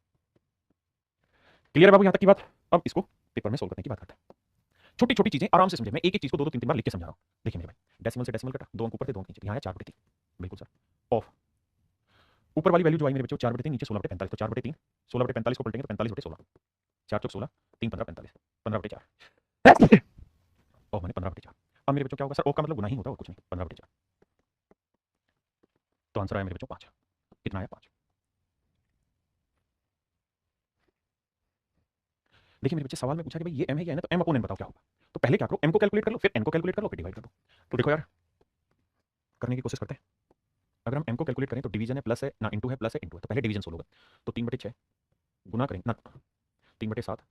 क्लियर है बाबू यहाँ तक की बात। अब इसको पेपर में सोल्व करने की बात करते हैं। छोटी छोटी चीजें आराम से समझे, मैं एक एक चीज को 2 2 3 3 बार लिख के समझा रहा हूँ। देखिए मेरे भाई, डेसिमल से डेसिमल कटा, 2 अंक ऊपर थे 2 अंक नीचे, यहाँ है 4/3, बिल्कुल सर। ऑफ ऊपर वाली वैल्यू जो आई मेरे बच्चों 4/3, नीचे 16/45, तो 4/3 16/45 को पलटेंगे तो 45/16, 4 चौक 16 3 15 45, 15/4 ऑफ मैंने 15/4। अब मेरे बच्चों क्या होगा सर, ऑफ का मतलब गुना ही होता है और कुछ नहीं, 15/4, तो आंसर आया मेरे बच्चों 5। कितना आया 5। देखिए मेरे बच्चे, सवाल में पूछा कि भाई ये m है, ये n है, तो m अपॉन n बताओ क्या होगा। तो पहले क्या करो, m को कैलकुलेट कर लो, फिर n को कैलकुलेट कर लो, फिर डिवाइड कर दो। तो देखो यार, करने की कोशिश करते हैं। अगर हम m को कैलकुलेट करें तो डिवीजन है प्लस है ना, इंटू है प्लस है इंटू है, तो पहले डिवीजन सोल्व होगा, तो 3/6 गुना करेंगे ना, 3/7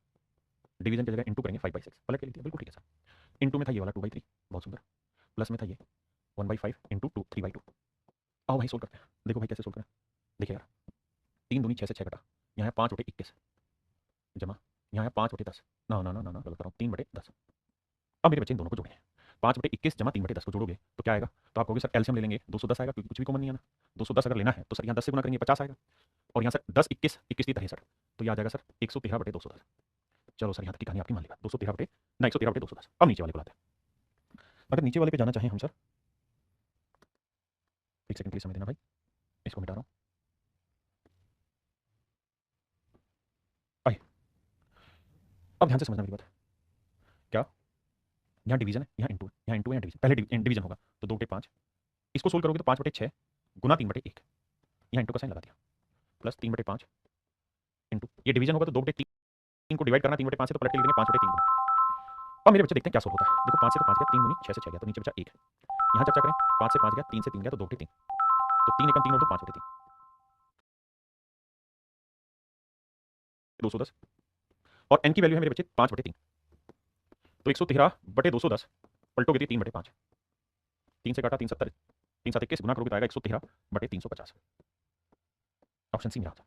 डिवीजन की जगह इंटू करेंगे 5/6, पलट के लिख दिया, बिल्कुल ठीक है सर। इंटू में था ये वाला 2/3, बहुत सुंदर, प्लस में था ये 1/5 इंटू 2 3/2। आओ भाई सोल्व करते हैं, देखो भाई कैसे सोल्व करें। देखिए यार, 3 दूनी 6 से 6 कटा, यहाँ है 5 बटे 21 जमा, यहाँ है 5 बटे 10, ना ना ना ना ना गलत कर रहा हूँ, 3/10। अब मेरे बच्चे इन दोनों को जोड़ें, 5/21 जमा 3/10 को जोड़ोगे तो क्या आएगा, तो आप कहोगे सर एलसीएम ले लेंगे, 210 आएगा, क्योंकि कुछ भी कॉमन नहीं आना। 210 अगर लेना है तो सर यहाँ 10 से गुना करेंगे 50 आएगा, और यहाँ सर 10 21 21 की तरह सर, तो यह आ जाएगा सर 113/210। चलो सर यहाँ तक की कहानी आपकी मान ली बात, 213 बटे ना 113/210। अब नीचे वाले को लाते हैं। अगर नीचे वाले पे जाना चाहें हम सर, एक सेकंड के लिए समय देना भाई, इसको मिटा रहा हूँ। आइए, अब ध्यान से समझना मेरी बात। क्या, यहाँ डिवीजन है, यहाँ इंटू है, यहाँ इंटू है, यहाँ डिवीजन, पहले डिवीजन होगा तो 2/5, इसको सोल्व करोगे तो 5/6 गुना 3/1, यहाँ इंटू का साइन लगा दिया, प्लस 3/5 इंटू, ये डिवीजन होगा तो 2/3 को डिवाइड करना 3/5 से, तो पलट के लिख देंगे 5/3 गुना। अब मेरे बच्चे देखते हैं क्या सोल्व होता है। देखो 5 से तो 5 गया, 3 दूनी 6 से 6 गया, तो नीचे बचा 1, यहाँ चर्चा करें, 5 से 5 गया, 3 से 3 गया, तो 2/3, तो 3 एकम 3 और 2 5/3, 210, और n की वैल्यू है मेरे बच्चे 5/3, तो 113/210 पलटोगे 3/5, 3 से काटा 3 70, 3 7 21 गुना करोगे तो आएगा 113/350। ऑप्शन सी मेरा आंसर।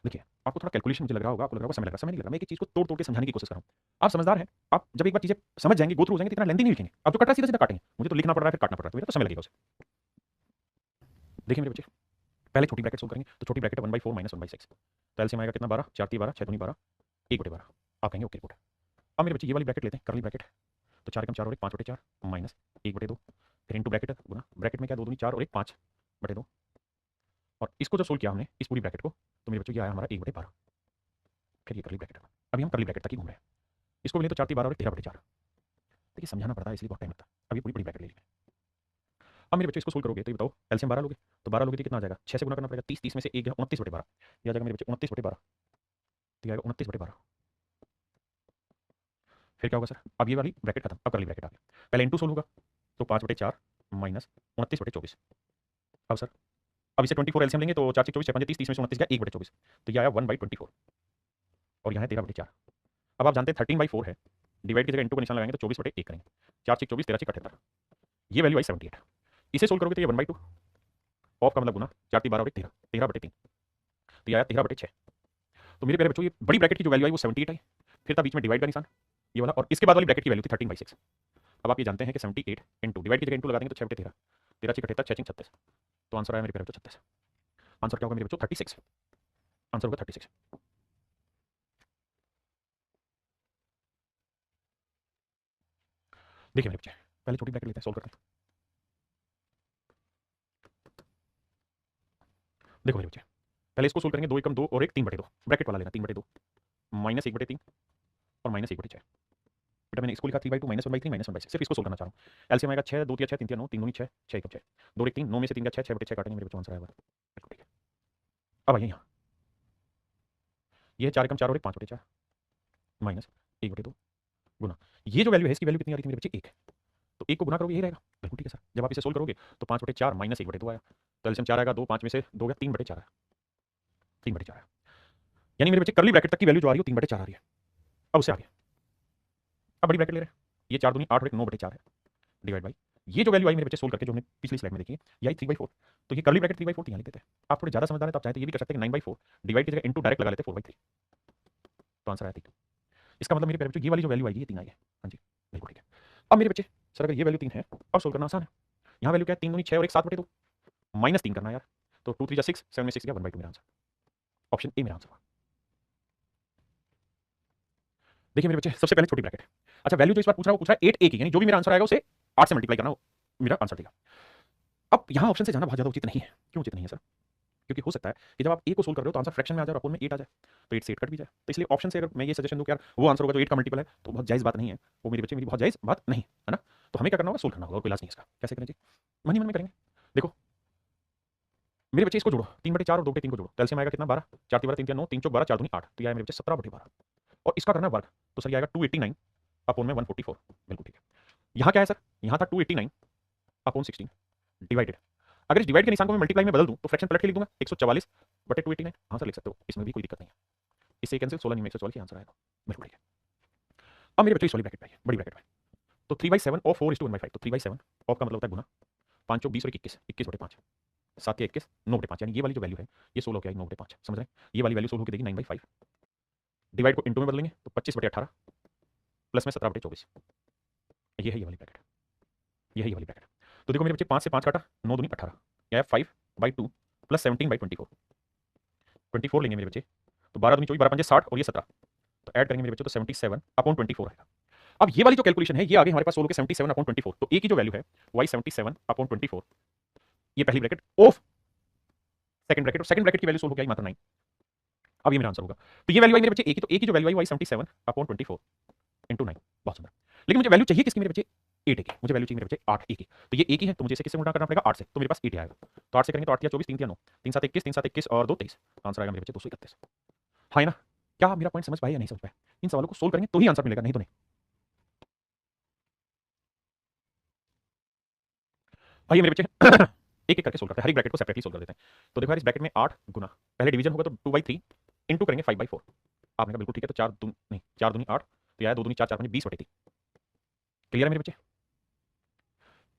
देखिए आपको थोड़ा कैलकुलेशन मुझे लग रहा होगा, आपको लग रहा होगा समय लग रहा है, समय नहीं लग रहा, मैं एक चीज को तोड़ तोड़ के समझाने की कोशिश कर रहा हूँ। आप समझदार हैं, आप जब एक बार चीजें समझ जाएंगे, गो थ्रू हो जाएंगे, तो इतना लेंथी नहीं लिखेंगे, आप जो कट रहा है सीधा सीधा काटेंगे, मुझे तो लिखना पड़ रहा है फिर काटना पड़ रहा है, तो मेरा तो समय लगेगा उसे। देखिए मेरे बच्चे, पहले छोटी ब्रैकेट सोल्व करेंगे, तो छोटी ब्रैकेट 1/4 माइनस 1/6, तो एलसीएम आएगा कितना 12, 4 12 6 दूनी 12, 1/12, आप कहेंगे ओके रिपोर्ट। अब मेरे बच्चे ये वाली ब्रैकेट लेते हैं, करली ब्रैकेट, तो 4 एकम 4 और 1 5/4 माइनस 1/2, फिर इंटू ब्रैकेट गुना, ब्रैकेट में क्या 2 दूनी 4 और 1 5/2, और इसको जब सोल्व किया हमने इस पूरी ब्रैकेट को, तो मेरे बच्चों ये आया हमारा 1/12, फिर ये करली ब्रैकेट। अभी हम करली ब्रैकेट तक ही घूम रहे हैं, इसको मिले तो 4 12 और 13/4, देखिए समझाना पड़ता है इसलिए बहुत टाइम लगता है। अब ये पूरी बड़ी ब्रैकेट ले ली। अब मेरे बच्चे इसको सोल्व करोगे तो ये बताओ, एलसीएम 12 लोगे, तो 12 लोगे तो कितना आ जाएगा, 6 से गुना करना पड़ेगा, 30 30 में से 1 गया 29/12, ये आ जाएगा मेरे बच्चे 29/12, तो ये आएगा 29/12, फिर क्या होगा सर, अब ये वाली ब्रैकेट खत्म, अब करली ब्रैकेट आ गया। पहले इंटू सोल्व होगा तो 5/4 माइनस 29/24। अब सर अब इसे 24 एलसीएम लेंगे तो 4 24 6 5 30 30 में से 29 गया 1/24, तो ये आया 1/24 और यहाँ है 13/4। अब आप जानते हैं 13/4 है, डिवाइड की जगह इंटू का निशान लगाएंगे तो 24/1 करेंगे, 4 6 24 13 6 78, ये वैल्यू आई 78। इसे सोल्व करोगे तो ये 1/2 ऑफ का मतलब गुना 4 3 12 और 1 13, 13/3, तो ये आया 13/6। तो मेरे प्यारे बच्चों ये बड़ी ब्रैकेट की जो वैल्यू आई वो 78 आई, फिर था बीच में डिवाइड का निशान ये वाला, और इसके बाद वाली ब्रैकेट की वैल्यू थी 13/6। अब आप ये जानते हैं कि 78 इंटू डिवाइड की जगह इंटू लगा देंगे तो 6 13 13 6 78 6 36, तो आंसर आया मेरे प्यारे बच्चों 36। आंसर क्या होगा मेरे बच्चों 36, आंसर होगा 36। देखिए मेरे बच्चे पहले छोटी ब्रैकेट लेते हैं, सोल्व करते हैं। देखो मेरे बच्चे पहले इसको सोल्व करेंगे, 2 एकम 2 और 1 3/2, ब्रैकेट वाला लेना 3/2 माइनस 1/3 और माइनस 1/6। बेटा मैंने इसको लिखा 3/2 माइनस 1/3 माइनस 1/6, सिर्फ इसको सोल्व करना चाह रहा हूँ। एलसीएम आएगा 6 2 3 6 3 3 9 3 दूनी 6 6 1 6 2 1 3 9 में से 3 का 6 6/6 काटेंगे मेरे बच्चों, आंसर आएगा बिल्कुल ठीक है। अब आइए यहाँ ये 4 एकम 4 और 1 5/4 माइनस 1/2 गुना, ये जो वैल्यू है इसकी वैल्यू कितनी आ रही थी मेरे बच्चे 1, तो 1 को गुना करोगे यही रहेगा, बिल्कुल ठीक है सर। जब आप इसे सोल्व करोगे तो 5/4 माइनस 1/2 आया, तो एलसीएम 4 आएगा 2 5 में से 2 गया 3/4 आया, 3/4 आया, यानी मेरे बच्चे करली ब्रैकेट तक की वैल्यू जो आ रही है 3/4 आ रही है। अब उससे आगे अब बड़ी ब्रैकेट ले रहे हैं, ये 4 दूनी 8 और 1 9/4 है, डिवाइड बाई ये जो वैल्यू आई मेरे बच्चे सोल्व करके जो हमने पिछली स्लाइड में देखी है ये आई 3/4, तो ये करली ब्रैकेट 3/4 यहाँ लिख देते हैं। आप थोड़े ज़्यादा समझदार हैं तो आप चाहें तो ये भी कर सकते हैं 9/4 डिवाइड की जगह इंटू डायरेक्ट लगा लेते 4/3, तो आंसर आया 3। इसका मतलब मेरे प्यारे बच्चों ये वाली जो वैल्यू आएगी ये 3 आई है, हाँ जी बिल्कुल ठीक है। अब मेरे बच्चे सर अगर ये वैल्यू 3 है अब सोल्व करना आसान है, यहाँ वैल्यू क्या है 3 दूनी 6 और 1 7/2 माइनस 3 करना है यार, तो 2 3 6 7 में 6 गया 1/2 मेरा आंसर, ऑप्शन ए मेरा आंसर हुआ। देखिए मेरे बच्चे सबसे पहले छोटी ब्रैकेट, अच्छा वैल्यू जो इस बार पूछ रहा है वो पूछ रहा है 8a की, यानी जो भी मेरा आंसर आएगा उसे 8 से मल्टीप्लाई करना हो मेरा आंसर देगा। अब यहाँ ऑप्शन से जाना बहुत ज़्यादा उचित नहीं है, क्यों उचित नहीं है सर, क्योंकि हो सकता है कि जब आप ए को सोल्व कर रहे हो तो आंसर फ्रैक्शन में आ जाए और अपोन में 8 आ जाए, तो 8 से 8 कट भी जाए, तो इसलिए ऑप्शन से अगर मैं ये सजेशन दूं कि यार वो आंसर होगा जो 8 का मल्टीपल है तो बहुत जायज़ बात नहीं है, वो मेरे बच्चे मेरी बहुत जायज़ बात नहीं है ना। तो हमें क्या करना होगा, सोल्व करना होगा और कोई इलाज नहीं इसका। कैसे करें जी, मन ही मन में करेंगे। देखो मेरे बच्चे इसको जोड़ो 3/4 और 2/3 को जोड़ो, तो एलसीएम आएगा कितना 12, 4 3 12 3 9 3 चौक 12 4 दूनी 8, तो ये आया मेरे बच्चे 17/12 और इसका करना वर्ग, तो सर ये आएगा 289 अपोन में 144, बिल्कुल ठीक है। यहाँ क्या है सर, यहाँ था 289 अपोन 16 डिवाइडेड, अगर इस डिवाइड के निशान को मैं मल्टीप्लाई में बदल दूं तो फ्रैक्शन पलट के लिख दूंगा 144/289, हाँ सर लिख सकते हो, इसमें भी कोई दिक्कत नहीं है। इससे कैंसिल 16 में 144 आंसर आएगा, बिल्कुल ठीक है। अब मेरे बच्चों इस वाली ब्रैकेट में बड़ी ब्रैकेट में तो 3/7 और 4:1/5, तो 3/7 ऑफ का मतलब होता है गुना 5 चौक 20 और 21 21/5 7 के 21 9/5, यानी ये वाली जो वैल्यू है ये 16 के आई 9/5, समझ रहे हैं। ये वाली वैल्यू सोल्व होकर देगी 9/5, डिवाइड को इंटू में बदलेंगे तो 25/18 प्लस में 17/24, ये है ये वाली ब्रैकेट, ये है ये वाली ब्रैकेट। तो देखो मेरे बच्चे 5 से 5 काटा 9 दूनी 18, यह है 5/2 प्लस 17/24, 24 लेंगे मेरे बच्चे तो 12 दूनी 24 12 5 60 और ये 17, तो ऐड करेंगे मेरे बच्चों तो 77/24 आएगा। अब ये वाली जो कैलकुलेशन है ये आ गई हमारे पास सोल्व के 77/24, तो ए की जो वैल्यू है वो आई 77/24, ये पहली ब्रैकेट ऑफ सेकंड ब्रैकेट, और सेकंड ब्रैकेट की वैल्यू सोल्व हो गई मात्र 9। अब ये मेरा आंसर होगा, तो ये वैल्यू आई मेरे बच्चे ए की, तो ए की जो वैल्यू आई वो आई 77/24 इंटू 9, बहुत सुंदर। लेकिन मुझे वैल्यू चाहिए किसकी मेरे बच्चे, 8 ए की, मुझे वैल्यू चाहिए मेरे बच्चे 8 ए की, तो ये ए की है तो मुझे इसे किससे गुणा करना पड़ेगा 8 से, तो मेरे पास 8 आएगा, तो 8 से करेंगे तो 8 या 24 3 या 9 3 7 21 3 7 21 और 2 23, आंसर आएगा मेरे बच्चे 231। हाँ है ना, क्या आप मेरा पॉइंट समझ पाए या नहीं समझ पाए, इन सवालों को सोल्व करेंगे तो ही आंसर मिलेगा, नहीं तो नहीं। आइए मेरे बच्चे एक एक करके सोल्व करते हैं, हर एक ब्रैकेट को सेपरेटली सोल्व कर देते हैं। तो देखो यार इस ब्रैकेट में 8 गुना पहले डिवीजन होगा तो 2/3 इंटू करेंगे 5/4, आपने कहा बिल्कुल ठीक है, तो 4 दूनी नहीं 4 दूनी 8, तो यह 2 दूनी 4 4 5 20/3, क्लियर है मेरे बच्चे।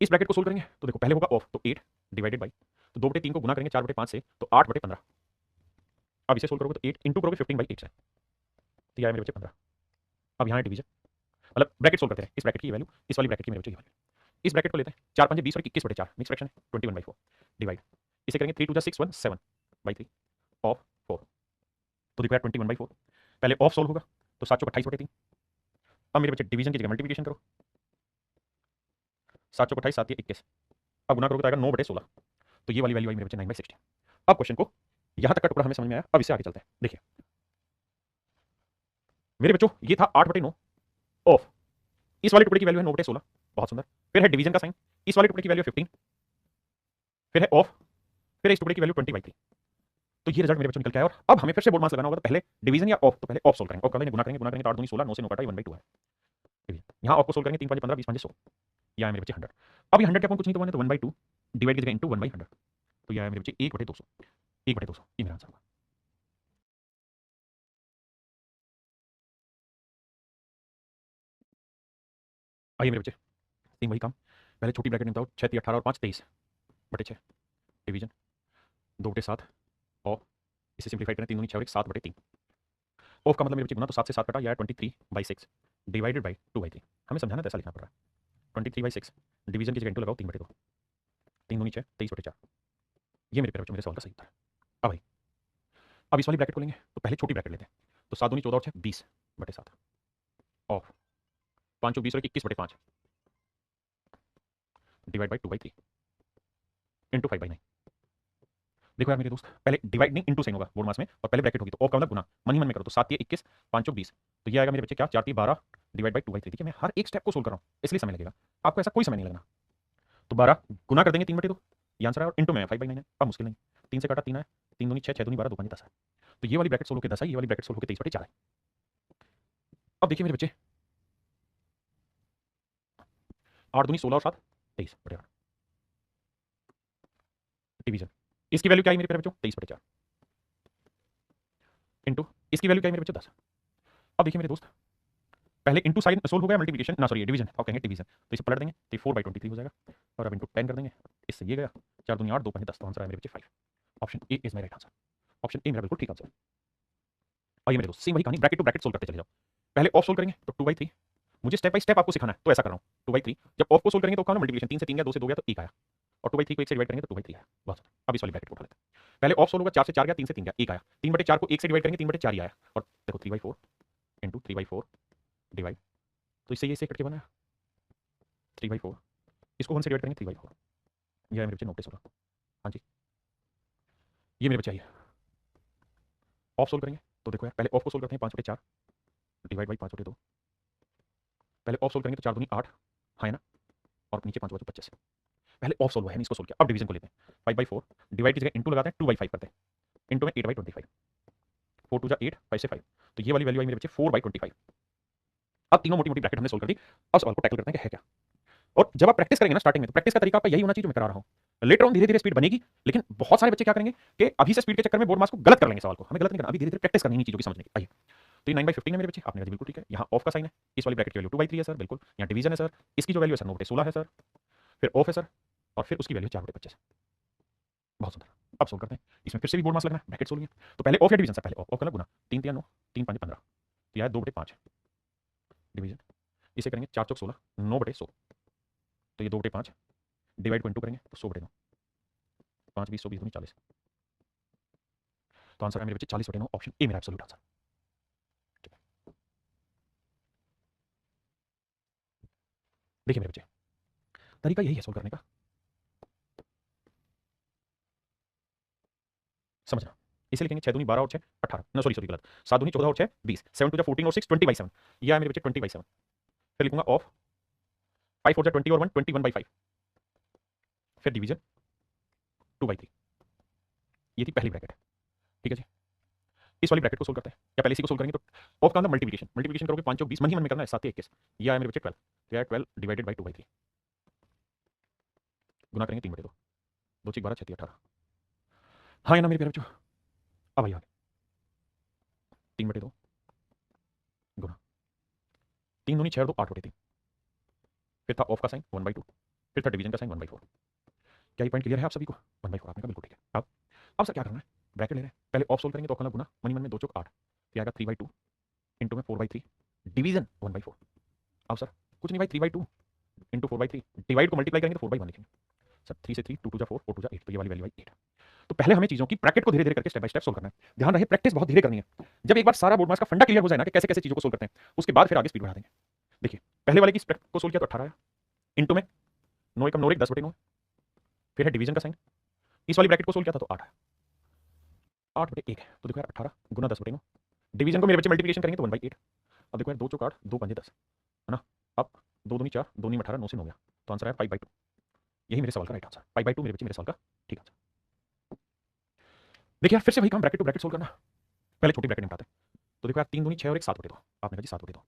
इस ब्रैकेट को सोल्व करेंगे तो देखो पहले होगा ऑफ, तो 8 डिवाइडेड बाई, तो 2/3 को गुना करेंगे 4/5 से तो 8/15, अब इसे सोल्व करोगे तो 8 इंटू करोगे 15/8 से, तो यह है मेरे बच्चे 15। अब यहाँ है डिवीजन, मतलब ब्रैकेट सोल्व करते हैं, इस ब्रैकेट की वैल्यू इस वाली ब्रैकेट की मेरे बच्चे की वैल्यू, इस ब्रैकेट को लेते हैं 4 5 20 और 21/4 मिक्स फ्रैक्शन है 21/4 डिवाइड, इसे करेंगे 3 2 6 1 7/3 ऑफ 4, तो देखो यार 21/4 पहले ऑफ सोल्व होगा तो 7 चौक 28/3, अब मेरे बच्चे डिवीजन की जगह मल्टीप्लिकेशन करो, 7 चौक 28 7 या 21, अब गुना करोगे तो आएगा 9/16, तो ये वाली वैल्यू आई मेरे बच्चे 9/16। अब क्वेश्चन को यहाँ तक का टुकड़ा हमें समझ में आया, अब इससे आगे चलते हैं। देखिए मेरे बच्चों ये था 8/9 ऑफ, इस वाले टुकड़े की वैल्यू है 9/16, बहुत सुंदर, फिर है डिवीजन का साइन, इस वाले टुकड़े की वैल्यू है 15, फिर है ऑफ, फिर है इस टुकड़े की वैल्यू 20/3, तो ये रिजल्ट मेरे बच्चों निकल के आया। और अब हमें फिर से बोर्ड मार्क्स लगाना होगा, तो पहले डिवीजन या ऑफ, तो पहले ऑफ सोल्व करेंगे, और करेंगे गुना करेंगे तो 8 दूनी 16 9 से 9 काटा 1/2 है, यहाँ ऑफ को सोल्व करेंगे 3 5 15 20 5 100, यह है मेरे बच्चे 100। अब ये 100 के अपन कुछ नहीं तो वन है, तो 1/2 डिवाइड की जगह इंटू 1/100, तो यह है मेरे बच्चे 1/200, 1/200 ये मेरा आंसर होगा। आइए मेरे बच्चे सेम वही काम, पहले छोटी ब्रैकेट में बताओ 6 3 18 और 5 23 बटे 6 डिवीजन 2/7 और इसे सिंप्लीफाई करें 3 दूनी 6 और 1 7/3। ऑफ का मतलब मेरे बच्चे गुना, तो 7 से 7 कटा, यह है 23/6 डिवाइडेड बाई 2/3। हमें समझाना तो ऐसा लिखना पड़ रहा है 23/6 डिवीजन की जगह इंटू लगाओ 3/2, 3 दूनी 6 23/4, ये मेरे बच्चों मेरे सवाल का सही उत्तर है। अब भाई अब इस वाली ब्रैकेट को लेंगे तो पहले छोटी ब्रैकेट लेते हैं, तो 7 दूनी 14 और 6 20/7 ऑफ 5 20 और 21/5 डिवाइड बाई 2/3 इंटू 5/9। देखो यार मेरे दोस्त, पहले डिवाइड नहीं इंटू साइन होगा बोर्ड मास में, और पहले ब्रैकेट होगी, तो ऑफ का मतलब गुना, मन ही मन में करो, तो 7 ये 21 5 20, तो ये आएगा मेरे बच्चे क्या 4 3 12 डिवाइड बाई 2/3। देखिए मैं हर एक स्टेप को सोल्व कर रहा हूँ इसलिए समय लगेगा, आपको ऐसा कोई समय नहीं लगना। तो 12 गुना कर देंगे 3/2, ये आंसर है, और इंटू में 5/9 है, अब मुश्किल नहीं, 3 से काटा 3 है, 3 दूनी 6 6 दूनी 12 2 5 10 है, तो ये वाली ब्रैकेट सोल्व होकर 10 है, ये वाली ब्रैकेट सोल्व होकर 23/4 है। अब देखिए मेरे बच्चे 8 दूनी 16 और 7 23/8 डिवीजन, इसकी वैल्यू क्या है मेरे प्यारे बच्चों 23/4 इंटू इसकी वैल्यू क्या है मेरे बच्चों 10। अब देखिए मेरे दोस्त, पहले इंटू साइन सोल्व हो गया, मल्टीप्लिकेशन ना सॉरी डिवीजन आप कहेंगे डिवीजन, तो इसे पलट देंगे तो 4/23 हो जाएगा, और अब इंटू 10 कर देंगे, इससे ये गया 4 दूनी 8 2 5 10, तो आंसर है मेरे बच्चे 5। Option A is my right answer, option A मेरा बिल्कुल ठीक आंसर। आइए मेरे दोस्त सेम वही कहानी ब्रैकेट टू ब्रैकेट सोल्व करते चले जाओ, पहले ऑफ सोल्व करेंगे तो 2/3, मुझे स्टेप बाय स्टेप आपको सिखाना है तो ऐसा कर रहा हूँ। 2/3 जब ऑफ को सोल्व करेंगे तो क्या मल्टीप्लिकेशन 3 से 3 गया 2 से 2 गया तो 1 आया, और 2/3 को 1 से डिवाइड करेंगे तो 2/3 आया, बस। अब इस वाली ब्रैकेट को उठा लेते हैं, पहले ऑफ सोल्व होगा 4 से 4 गया 3 से 3 गया 1 आया, 3/4 को 1 से डिवाइड करेंगे 3/4 ही आया, और देखो 3/4 इंटू 3/4 डिवाइड, तो इससे ये इसे कट के बना 3/4, इसको 1 से डिवाइड करेंगे 3/4, ये है मेरे बच्चे 9/16। हाँ जी ये मेरे बच्चे आइए ऑफ सोल्व करेंगे, तो देखो यार पहले ऑफ को सोल्व करते हैं 5/4 डिवाइड बाई 5/2, पहले ऑफ सोल्व करेंगे तो 4 दूनी 8 हाँ है ना, और नीचे 5 बचो 25, पहले ऑफ सोल्व हुआ है इसको सोल्व किया, अब डिवीजन को लेते हैं 5/4 डिवाइड की जगह इंटू लगाते हैं 2/5 करते हैं, इंटू में 8/25 4 2 8 5 से 5, तो ये वाली वैल्यू आई मेरे बच्चे 4/25। अब तीनों मोटी मोटी ब्रैकेट हमने सोल्व कर दी, अब सवाल को टैकल करते हैं कि है क्या। और जब आप प्रैक्टिस करेंगे ना स्टार्टिंग में, तो प्रैक्टिस का तरीका आपका यही होना चाहिए जो मैं करा रहा हूँ, लेटर ऑन धीरे धीरे स्पीड बनेगी, लेकिन बहुत सारे बच्चे क्या करेंगे कि अभी से स्पीड के चक्कर में बोर्ड मास को गलत कर लेंगे, सवाल को हमें गलत नहीं करना, अभी धीरे धीरे प्रैक्टिस करनी है चीजों की समझने की। आइए तो ये 9/15 है मेरे बच्चे, आपने कहा जी बिल्कुल ठीक है, यहाँ ऑफ का साइन है, इस वाली ब्रैकेट की वैल्यू 2/3 है सर, बिल्कुल यहाँ डिवीजन है सर, इसकी जो वैल्यू है सर 9/16 है सर, फिर ऑफ है सर, और फिर उसकी वैल्यू 4/25 है। बहुत सुंदर, अब सोल्व करते हैं, इसमें फिर से भी बोर्ड मास लगना है, ब्रैकेट सोल्व है तो पहले ऑफ या डिवीजन सर, पहले ऑफ का गुना 3 3 9 3 5 15, तो यह है 2/5 डिवीजन, इसे करेंगे 4 चौक 16 9/100, तो ये 2/5 डिवाइड को इंटू करेंगे तो 100/9 5 20 100 20 40, तो आंसर है मेरे बच्चे 40/9, ऑप्शन ए मेरा एब्सोल्यूट आंसर। देखिए मेरे बच्चे तरीका यही है सोल्व करने का, समझना, इसे लिखेंगे 6 दूनी 12 और 6 18, ना सॉरी सॉरी गलत, 7 दूनी 14 और 6 20, 7 2 14 और 6 20/7, यह है मेरे बच्चे 20/7, फिर लिखूंगा ऑफ 5 4 20 और 1 21/5, फिर डिवीजन 2/3, ये थी पहली ब्रैकेट, ठीक है जी। इस वाली ब्रैकेट को सोल्व करते हैं, या पहले इसी को सोल्व करेंगे, तो ऑफ का मतलब मल्टीप्लिकेशन, मल्टीप्लिकेशन करोगे 5 20 मन ही मन में करना है, 7 21, यह है मेरे बच्चे 12, तो यह 12 डिवाइडेड बाई 2/3, गुना करेंगे 3/2, 2 6 12 6 18, हाँ या ना मेरे प्यारे बच्चों, अब आइए आगे 3/2 गुना 3 दूनी 6 और 2 8/3, फिर था ऑफ का साइन 1/2, फिर था डिवीजन का साइन 1/4, क्या ये पॉइंट क्लियर है आप सभी को, 1/4 आपने कहा बिल्कुल ठीक है। अब सर क्या करना है, ब्रैकेट ले रहे हैं, पहले ऑफ सोल्व करेंगे तो ऑफ का गुना मनी मन में 2 चौक 8, तो आएगा 3/2 इंटू में 4/3 डिवीजन 1/4, अब सर कुछ नहीं भाई 3/2 इंटू 4/3, डिवाइड को मल्टीप्लाई करेंगे तो 4/1 लिखेंगे सर, 3 से 3 2 2 4 4 2 8, तो ये वाली वैल्यू आई 8। तो पहले हमें चीजों की ब्रैकेट को धीरे धीरे करके स्टेप बाय स्टेप सोल्व करना है, ध्यान रहे प्रैक्टिस बहुत धीरे करनी है, जब एक बार सारा बोर्ड मास का फंडा क्लियर हो जाए ना कि कैसे कैसे चीजों को सोल्व करते हैं, उसके बाद फिर आगे स्पीड बढ़ा देंगे। देखिए पहले वाले की को सोल्व किया तो 18 आया, इंटू में 9 एकम 9 1 10/9, फिर है डिवीजन का साइन, इस वाली ब्रैकेट को सोल्व किया था तो 8 आया, 8/1 है, तो देखो यार 18 गुना 10/9, डिवीजन को मेरे बच्चे मल्टीप्लिकेशन करेंगे तो 1/8, अब देखो यार 2 चौक 8 2 5 10 है ना, अब 2 दूनी 4 2 नी 18 9 से 9 गया, तो आंसर है 5/2, यही मेरे सवाल का राइट आंसर, 5/2 मेरे बच्चे मेरे सवाल का ठीक आंसर। देखिए यार फिर से वही काम ब्रैकेट टू ब्रैकेट सोल्व करना, पहले छोटी ब्रैकेट निपटाते हैं, तो देखो यार 3 दूनी 6 और 1 7/2, आपने कहा जी 7/2,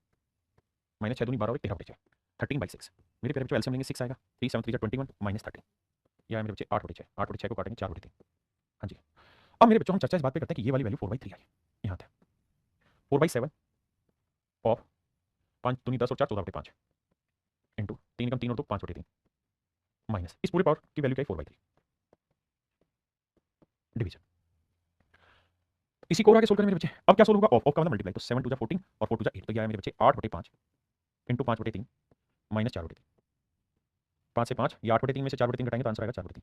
माइनस 6 दूनी 12 और 13/6 13/6। मेरे प्यारे बच्चों एलसीएम लेंगे 6 आएगा, 3 7 3 21 माइनस 13। यह है मेरे बच्चे 8/6, 8/6 को काटेंगे 4/3। हाँ जी। अब मेरे बच्चों हम चर्चा इस बात पे करते हैं कि ये वाली वैल्यू 4/3 आई। यहाँ था 4/7 ऑफ 5 दूनी 10 और 4 14/5 इंटू 3 कम 3 और 2 5/3 माइनस इस पूरे पावर की वैल्यू क्या है 4/3 डिवीजन। इसी को आगे सोल्व करें मेरे बच्चे। अब क्या सोल्व होगा? ऑफ का मतलब मल्टीप्लाई, तो 7 2 14 और 4 2 8, तो यह है मेरे बच्चे 8/5 इंटू 5/3 माइनस 4/3। 5 से 5 या 8/3 में से 4/3 घटाएंगे तो आंसर आएगा 4/3।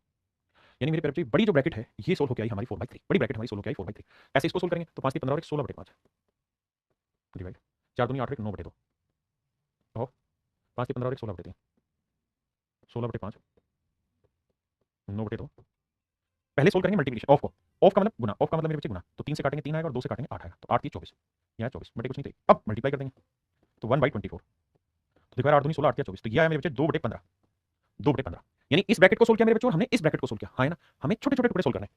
यानी मेरे बच्चे बड़ी जो ब्रैकेट है ये सोल्व होकर आई हमारी 4/3, बड़ी ब्रैकेट हमारी सोल्व होकर आई 4/3। ऐसे इसको सोल्व करेंगे तो 5 की 15 और 16/5 डिवाइड 4 दूनी 8 और 9/2 और 5 की 15 और 16/3 16/5 9/2। पहले सोल्व करेंगे मल्टीप्लिकेशन ऑफ को, ऑफ का मतलब गुना, ऑफ का मतलब मेरे बच्चे गुना, तो 3 से काटेंगे 3 आएगा और 2 से काटेंगे 8 आएगा, तो 8 3 24 यहाँ 24 बटे कुछ नहीं थे। अब मल्टीप्लाई कर देंगे तो 1/24, तो देखो यार 8 दूनी 16 8 24, तो ये है मेरे बच्चे 2/15 2/15। यानी इस ब्रैकेट को सोल्व किया मेरे बच्चों, हमने इस ब्रैकेट को सोल्व किया, हाँ है ना। हमें छोटे छोटे टुकड़े सोल्व करने हैं।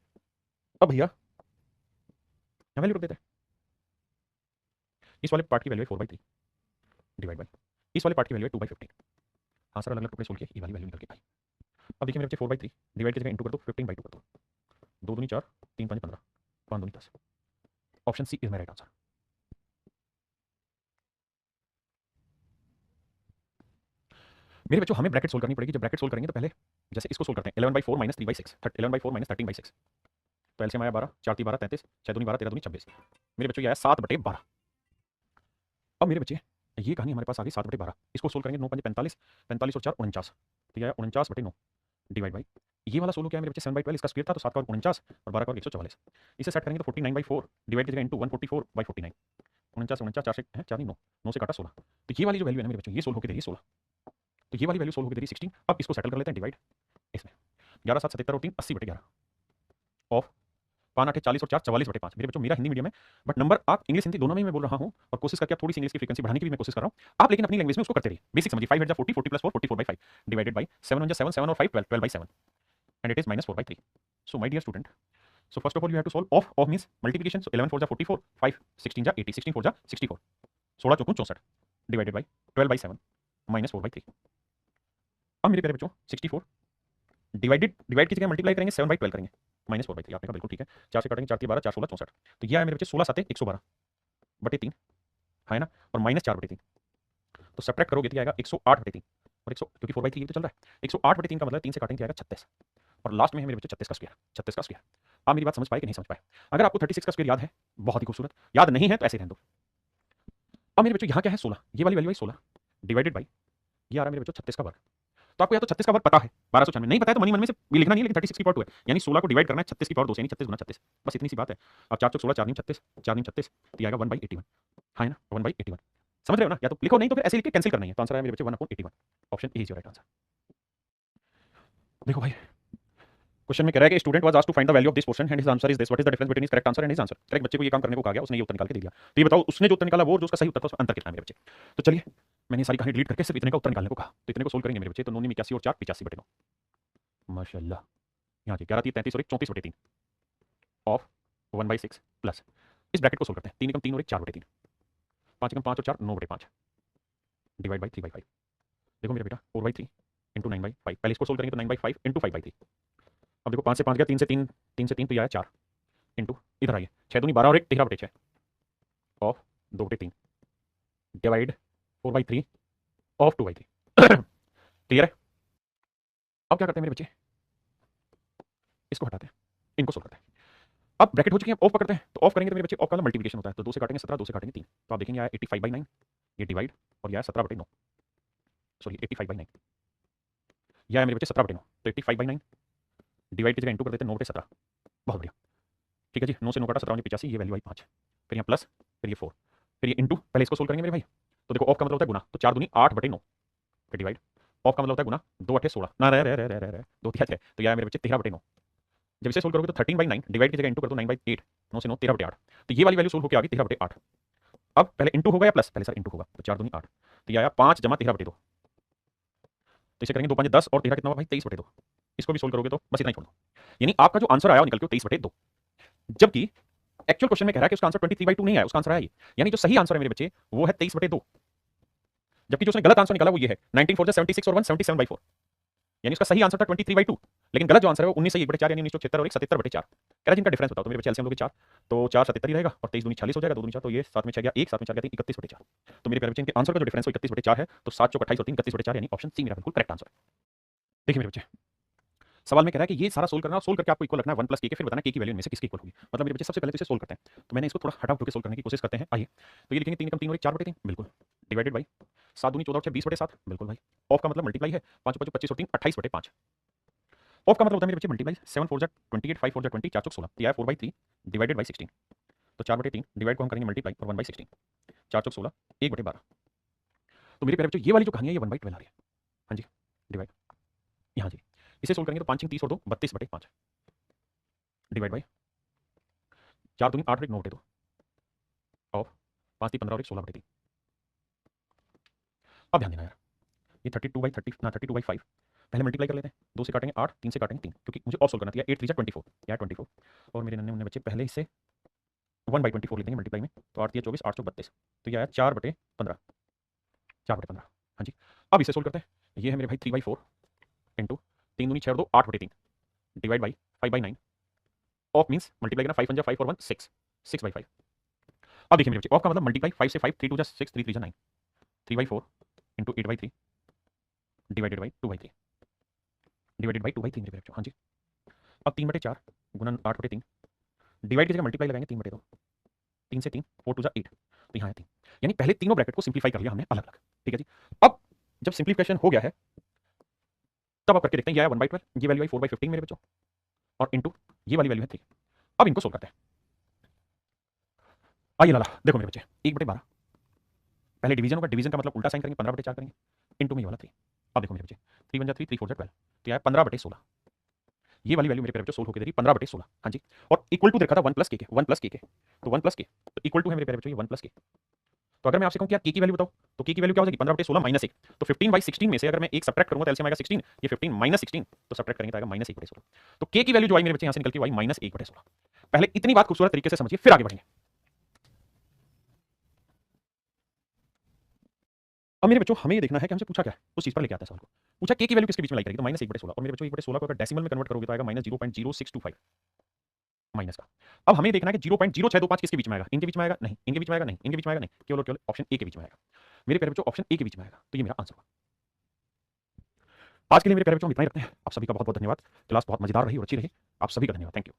अब भैया यहाँ वैल्यू रख देते हैं। इस वाले पार्ट की वैल्यू है 4/3 डिवाइड बाई इस वाले पार्ट की वैल्यू है 2/15। हाँ सर अलग अलग टुकड़े सोल्व किए, ये वाली वैल्यू निकल के आई। अब देखिए मेरे बच्चे 4/3 डिवाइड की जगह इंटू कर दो, 15/2 कर दो, 2 दूनी 4 3 5 15 5 दूनी 10। Option C is my right answer. मेरे बच्चों हमें ब्रैकेट सोल्व करनी पड़ेगी। जब ब्रैकेट सोल्व करेंगे तो पहले जैसे इसको सोल्व करते हैं 11/4 माइनस 3/6 11/4 माइनस 13/6, तो एलसीएम आया 12 4 3 12 33 6 दूनी 12 13 दूनी 26। मेरे बच्चों ये आया 7/12। अब मेरे बच्चे ये कहानी हमारे पास आ गई 7/12। इसको सोल्व करेंगे 9 5 45 45 और 4 49, तो ये आया 49/9 डिवाइड बाई ये वाला सोल्व क्या है मेरे बच्चे 7/12, इसका स्क्वायर था तो 7 का 49 और 12 का 144। इसे सेट करेंगे तो 49/4 डिवाइड की जगह इंटू 144/49 49 49 4 से 4 9 9 से काटा 16, तो ये वाली जो वैल्यू है ना मेरे बच्चों ये सोल्व होकर दे रही है 16, तो ये वाली वैल्यू सोल्व होकर दे रही है 16। अब इसको सेटल कर लेते हैं डिवाइड इसमें 11 7 77 और 3 80/11 ऑफ 5 8 40 और 4 44/5। मेरे बच्चों मेरा हिंदी मीडियम है बट नंबर आप इंग्लिश हिंदी दोनों में मैं बोल रहा हूं और कोशिश करके आप थोड़ी सी इंग्लिश की फ्रीक्वेंसी बढ़ाने की भी मैं कोशिश कर रहा हूं। आप लेकिन अपनी लैंग्वेज में उसको करते रहिए। बेसिक समझिए 5 8 40 40 प्लस 4 44/5 डिवाइडेड बाय 7 1 7 7 और 5 12 12/7 and it is minus 4/3. So my dear student, so first of all you have to solve off means multiplication. So 11 4 जा 44 5 16 जा 80 16 4 जा 64 16 चौकून 64 डिवाइडेड बाय 12/7 माइनस 4/3। अब मेरे प्यारे बच्चों 64 डिवाइड की जगह मल्टीप्लाई करेंगे 7/12 करेंगे माइनस 4/3। आपने कहा बिल्कुल ठीक है, 4 से काटेंगे 4 3 12 4 16 64, तो यह है मेरे बच्चे 16 7 112 बटे 3 है ना, और माइनस 4/3, तो सब्ट्रैक्ट करोगे तो आएगा 108/3 और 100 क्योंकि 4/3 तो चल रहा है 108/3 का मतलब 3 से काटेंगे आएगा 36 और लास्ट में है मेरे बच्चे 36 का स्क्वायर 36 का स्क्वायर। आप मेरी बात समझ पाए कि नहीं समझ पाए? अगर आपको 36 का स्क्वायर याद है बहुत ही खूबसूरत, याद नहीं है तो ऐसे रहने दो। अब मेरे बच्चों यहाँ क्या है 16, ये वाली वैल्यू है 16 डिवाइडेड बाई ये आ रहा है मेरे बच्चों 36 का वर्ग। तो आपको या तो 36 का वर्ग पता है 1296, नहीं पता है तो मनी मन में से भी लिखना नहीं है, लेकिन 36 की पावर 2 है यानी 16 को डिवाइड करना है 36 की पावर 2 से यानी 36 गुना 36, बस इतनी सी बात है। अब 4 16 4 नीम 36 4 नीम 36 तो आएगा 1/81, हाँ ना 1/81 समझ रहे हो ना? या तो लिखो नहीं तो फिर ऐसे लिख के कैंसिल करना है, तो आंसर है मेरे बच्चे 1/81। Option A is your right answer. देखो भाई क्वेश्चन में कह रहा है कि student was asked to find the value of this portion and his answer is this, what is the difference between his correct answer and his answer. Correct बच्चे को ये काम करने को कहा गया, उसने ये उत्तर निकाल के दे दिया, तो ये बताओ उसने जो उत्तर निकाला वो और जो उसका सही उत्तर था उसमें अंतर कितना है मेरे बच्चे। तो चलिए मैंने सारी कहानी डिलीट करके सिर्फ इतने का उत्तर निकालने को कहा, तो इतने को सोल्व करेंगे मेरे बच्चे। तो 9 81 और 4 85/9 माशाल्लाह। यहाँ से 11 33 और 1 34/3 ऑफ 1/6 प्लस इस ब्रैकेट को सोल्व करते हैं 3 कम 3 और 1 4/3 5 कम 5 और 4 9/5 डिवाइड बाई 3/5। देखो मेरे बेटा 4/3 इंटू 9/5, पहले इसको सोल्व करेंगे तो 9/5 इंटू 5/3। अब देखो 5 से 5 गया 3 से 3 3 से 3 तो यह आया 4 इंटू इधर आइए 6 दूनी 12 और 1 13/6 ऑफ 2/3 डिवाइड 4/3 ऑफ 2/3। क्लियर है? अब क्या करते हैं मेरे बच्चे, इसको हटाते हैं इनको सोल्व करते हैं। अब ब्रैकेट हो चुकी है, ऑफ पकड़ते हैं, तो ऑफ करेंगे तो मेरे बच्चे ऑफ का मल्टीप्लिकेशन होता है, तो 2 से काटेंगे 17 2 से काटेंगे 3, तो आप देखेंगे आया 85/9 ये डिवाइड और यह 17/9 सॉरी 85/9 यह है मेरे बच्चे 17/9, तो 85/9 डिवाइड की जगह इंटू कर देते हैं 9/17। बहुत बढ़िया ठीक है जी, 9 से 9 काटा 17 85 ये वैल्यू आई 5, फिर यहाँ प्लस फिर ये 4 फिर ये इंटू, पहले इसको सोल्व करेंगे मेरे भाई। तो देखो ऑफ का मतलब होता है गुना, तो 4 दूनी 8/9 फिर डिवाइड ऑफ का मतलब होता है गुना 2 8 16 ना रह 2 3 है, तो यह है मेरे बच्चे 13/9। जब इसे सोल्व करोगे तो 13/9 डिवाइड की जगह इंटू कर दो 9/8 9 से 9 13/8, तो ये वाली वैल्यू सोल्व होकर आ गई 13/8। अब पहले इंटू होगा या प्लस, पहले सर इंटू होगा, तो 4 दूनी 8 तो ये आया 5 जमा 13/2, तो इसे करेंगे 2 5 10 और 13 कितना हुआ भाई 23/2। इसको भी सोल्व करोगे तो बस इतना ही छोड़ दो, यानी आपका जो आंसर आया वो निकल के 23/2, जबकि एक्चुअल क्वेश्चन में कह रहा है कि उसका आंसर 23/2 नहीं आया, उसका आंसर आया ये, यानी जो सही आंसर है मेरे बच्चे वो है 23/2। जबकि जो उसने गलत आंसर निकाला वो ये है 19 4 76 और 1 77/4, यानी उसका सही आंसर था 23/2, लेकिन गलत जो आंसर है वो 19 से 1/4 यानी 1976 और 1 77/4। कह रहा है जिनका डिफरेंस बताओ, तो मेरे बच्चे एलसीएम लोगे 4, तो 4 77 ही रहेगा और 23 दूनी 40 हो जाएगा, 2 दूनी 4, तो ये 7 में 6 गया 1, 7 में 4 गया 3, 31/4। तो मेरे प्यारे बच्चे इनके आंसर का जो डिफरेंस है 31/4 है, तो 7 चौक 28 और 3 31/4, यानी ऑप्शन सी मेरा बिल्कुल करेक्ट आंसर है। देखिए मेरे बच्चे, सवाल में कह रहा है कि ये सारा सोल्व करना और सोल्व करके आपको इक्वल रखना है 1 प्लस के, फिर बताना के की वैल्यू इनमें से किसकी इक्वल होगी। मतलब मेरे बच्चे सबसे पहले तो इसे सोल्व करते हैं, तो मैंने इसको थोड़ा हटा के सोल्व करने की कोशिश करते हैं। आइए, तो ये लिखेंगे 3 कम 3 और 1 4/3, बिल्कुल, डिवाइडेड बाई 7 दूनी 14 और 6 20/7, बिल्कुल भाई। ऑफ का मतलब मल्टीप्लाई है, 5 5 25 और 3 28/5। ऑफ का मतलब होता है मेरे बच्चे मल्टीप्लाई, 7 4 जा 28, 5 4 जा 20, 4 चौक 16, यह 4/3 डिवाइडेड बाई 16, तो 4/3 डिवाइड को हम करेंगे मल्टीप्लाई और 1/16, 4 चौक 16 1/12। तो मेरे प्यारे बच्चों ये वाली जो कहानी है ये 1/12 आ रही है। हाँ जी, डिवाइड यहाँ जी, इसे सोल्व करेंगे तो 5 30 और 2 32/5 डिवाइड बाई 4 दूनी 8 और 1 9/2 ऑफ 5 3 15 और 1 16/3। अब ध्यान देना यार, ये 32/30 ना 32/5, पहले मल्टीप्लाई कर लेते हैं, 2 से काटेंगे 8, 3 से काटेंगे 3, क्योंकि मुझे ऑफ सोल्व करना था। 8 3 जा 24, या 24, और मेरे नन्हे मुन्ने बच्चे पहले इसे 1/24 लिख देंगे मल्टीप्लाई में, तो 8 3 24, 8 चौक 32, तो यह आया 4/15, 4/15। हाँ जी, अब इसे सोल्व करते हैं, ये है मेरे भाई 3/4 इंटू 3 दूनी 6 और 2 8/3 divide by 5/9, of means multiply करना, 5 1 जा 5 और 1 6, 6/5। अब देखिए मेरे बच्चे, ऑफ का मतलब मल्टीप्लाई 5 से 5, 3 2 जा 6, 3 3 जा 9, 3/4 into 8/3 divided by 2/3 divided by 2/3 मेरे बच्चों। हाँ जी, अब 3/4 गुणन 8/3 डिवाइड की जगह मल्टीप्लाई लगाएंगे 3/2, 3 से 3 4 2 जा 8, तो यहाँ है 3, यानी पहले तीनों ब्रैकेट को सिंप्लीफाई कर लिया हमने अलग अलग। ठीक है जी, अब जब सिंप्लीफिकेशन हो गया है तब आप करके देखते हैं, ये आया 1/12, ये वैल्यू आई 4/15 मेरे बच्चों, और इंटू ये वाली वैल्यू है 3। अब इनको सोल्व करते हैं। आइए लाला देखो मेरे बच्चे, 1/12, पहले डिवीजन होगा, डिवीजन का मतलब उल्टा साइन करेंगे, 15/4 करेंगे, इंटू में ये वाला 3। अब देखो मेरे बच्चे, 3 1 जा 3, 3 4 जा 12, तो यह 15/16, ये वाली वैल्यू मेरे प्यारे बच्चों सोल्व होकर दे रही 15/16। हाँ जी, और इक्वल टू देखा था 1 प्लस के, 1 प्लस के, तो 1 प्लस के, तो इक्वल टू है मेरे प्यारे बच्चों ये 1 प्लस के। तो अगर मैं आपसे कहूं कि यार के की वैल्यू बताओ, तो के की वैल्यू क्या हो जाएगी 15/16 माइनस 1, तो 15/16 में से अगर मैं 1 सब्ट्रैक्ट करूंगा तो एलसीएम आएगा 16, ये 15 माइनस 16, तो सब्ट्रैक्ट करेंगे तो आएगा -1/16। तो के की वैल्यू जो आई मेरे बच्चे यहां से निकल के आई -1/16। पहले इतनी बात खूबसूरत तरीके से समझिए, फिर आगे बढ़ेंगे। अब मेरे बच्चों हमें ये देखना है कि हमसे पूछा क्या है, उस चीज पर लेके आते हैं सवाल को। पूछा के की वैल्यू किसके बीच में लाई करेगी, तो -1/16, और मेरे बच्चों 1/16 को अगर डेसिमल में कन्वर्ट करोगे तो आएगा -0.0625 माइनस का। अब हमें देखना है कि 0.0625 किसके बीच में आएगा, इनके बीच में आएगा नहीं, इनके बीच में आएगा नहीं, इनके बीच में आएगा नहीं, केवल और केवल ऑप्शन ए के बीच में आएगा। मेरे प्यारे बच्चों ऑप्शन ए के बीच में आएगा, तो ये मेरा आंसर होगा। आज के लिए मेरे प्यारे बच्चों हम इतना ही रखते हैं। आप सभी का बहुत बहुत धन्यवाद। क्लास बहुत मजेदार रही और अच्छी रही। आप सभी का धन्यवाद। Thank you.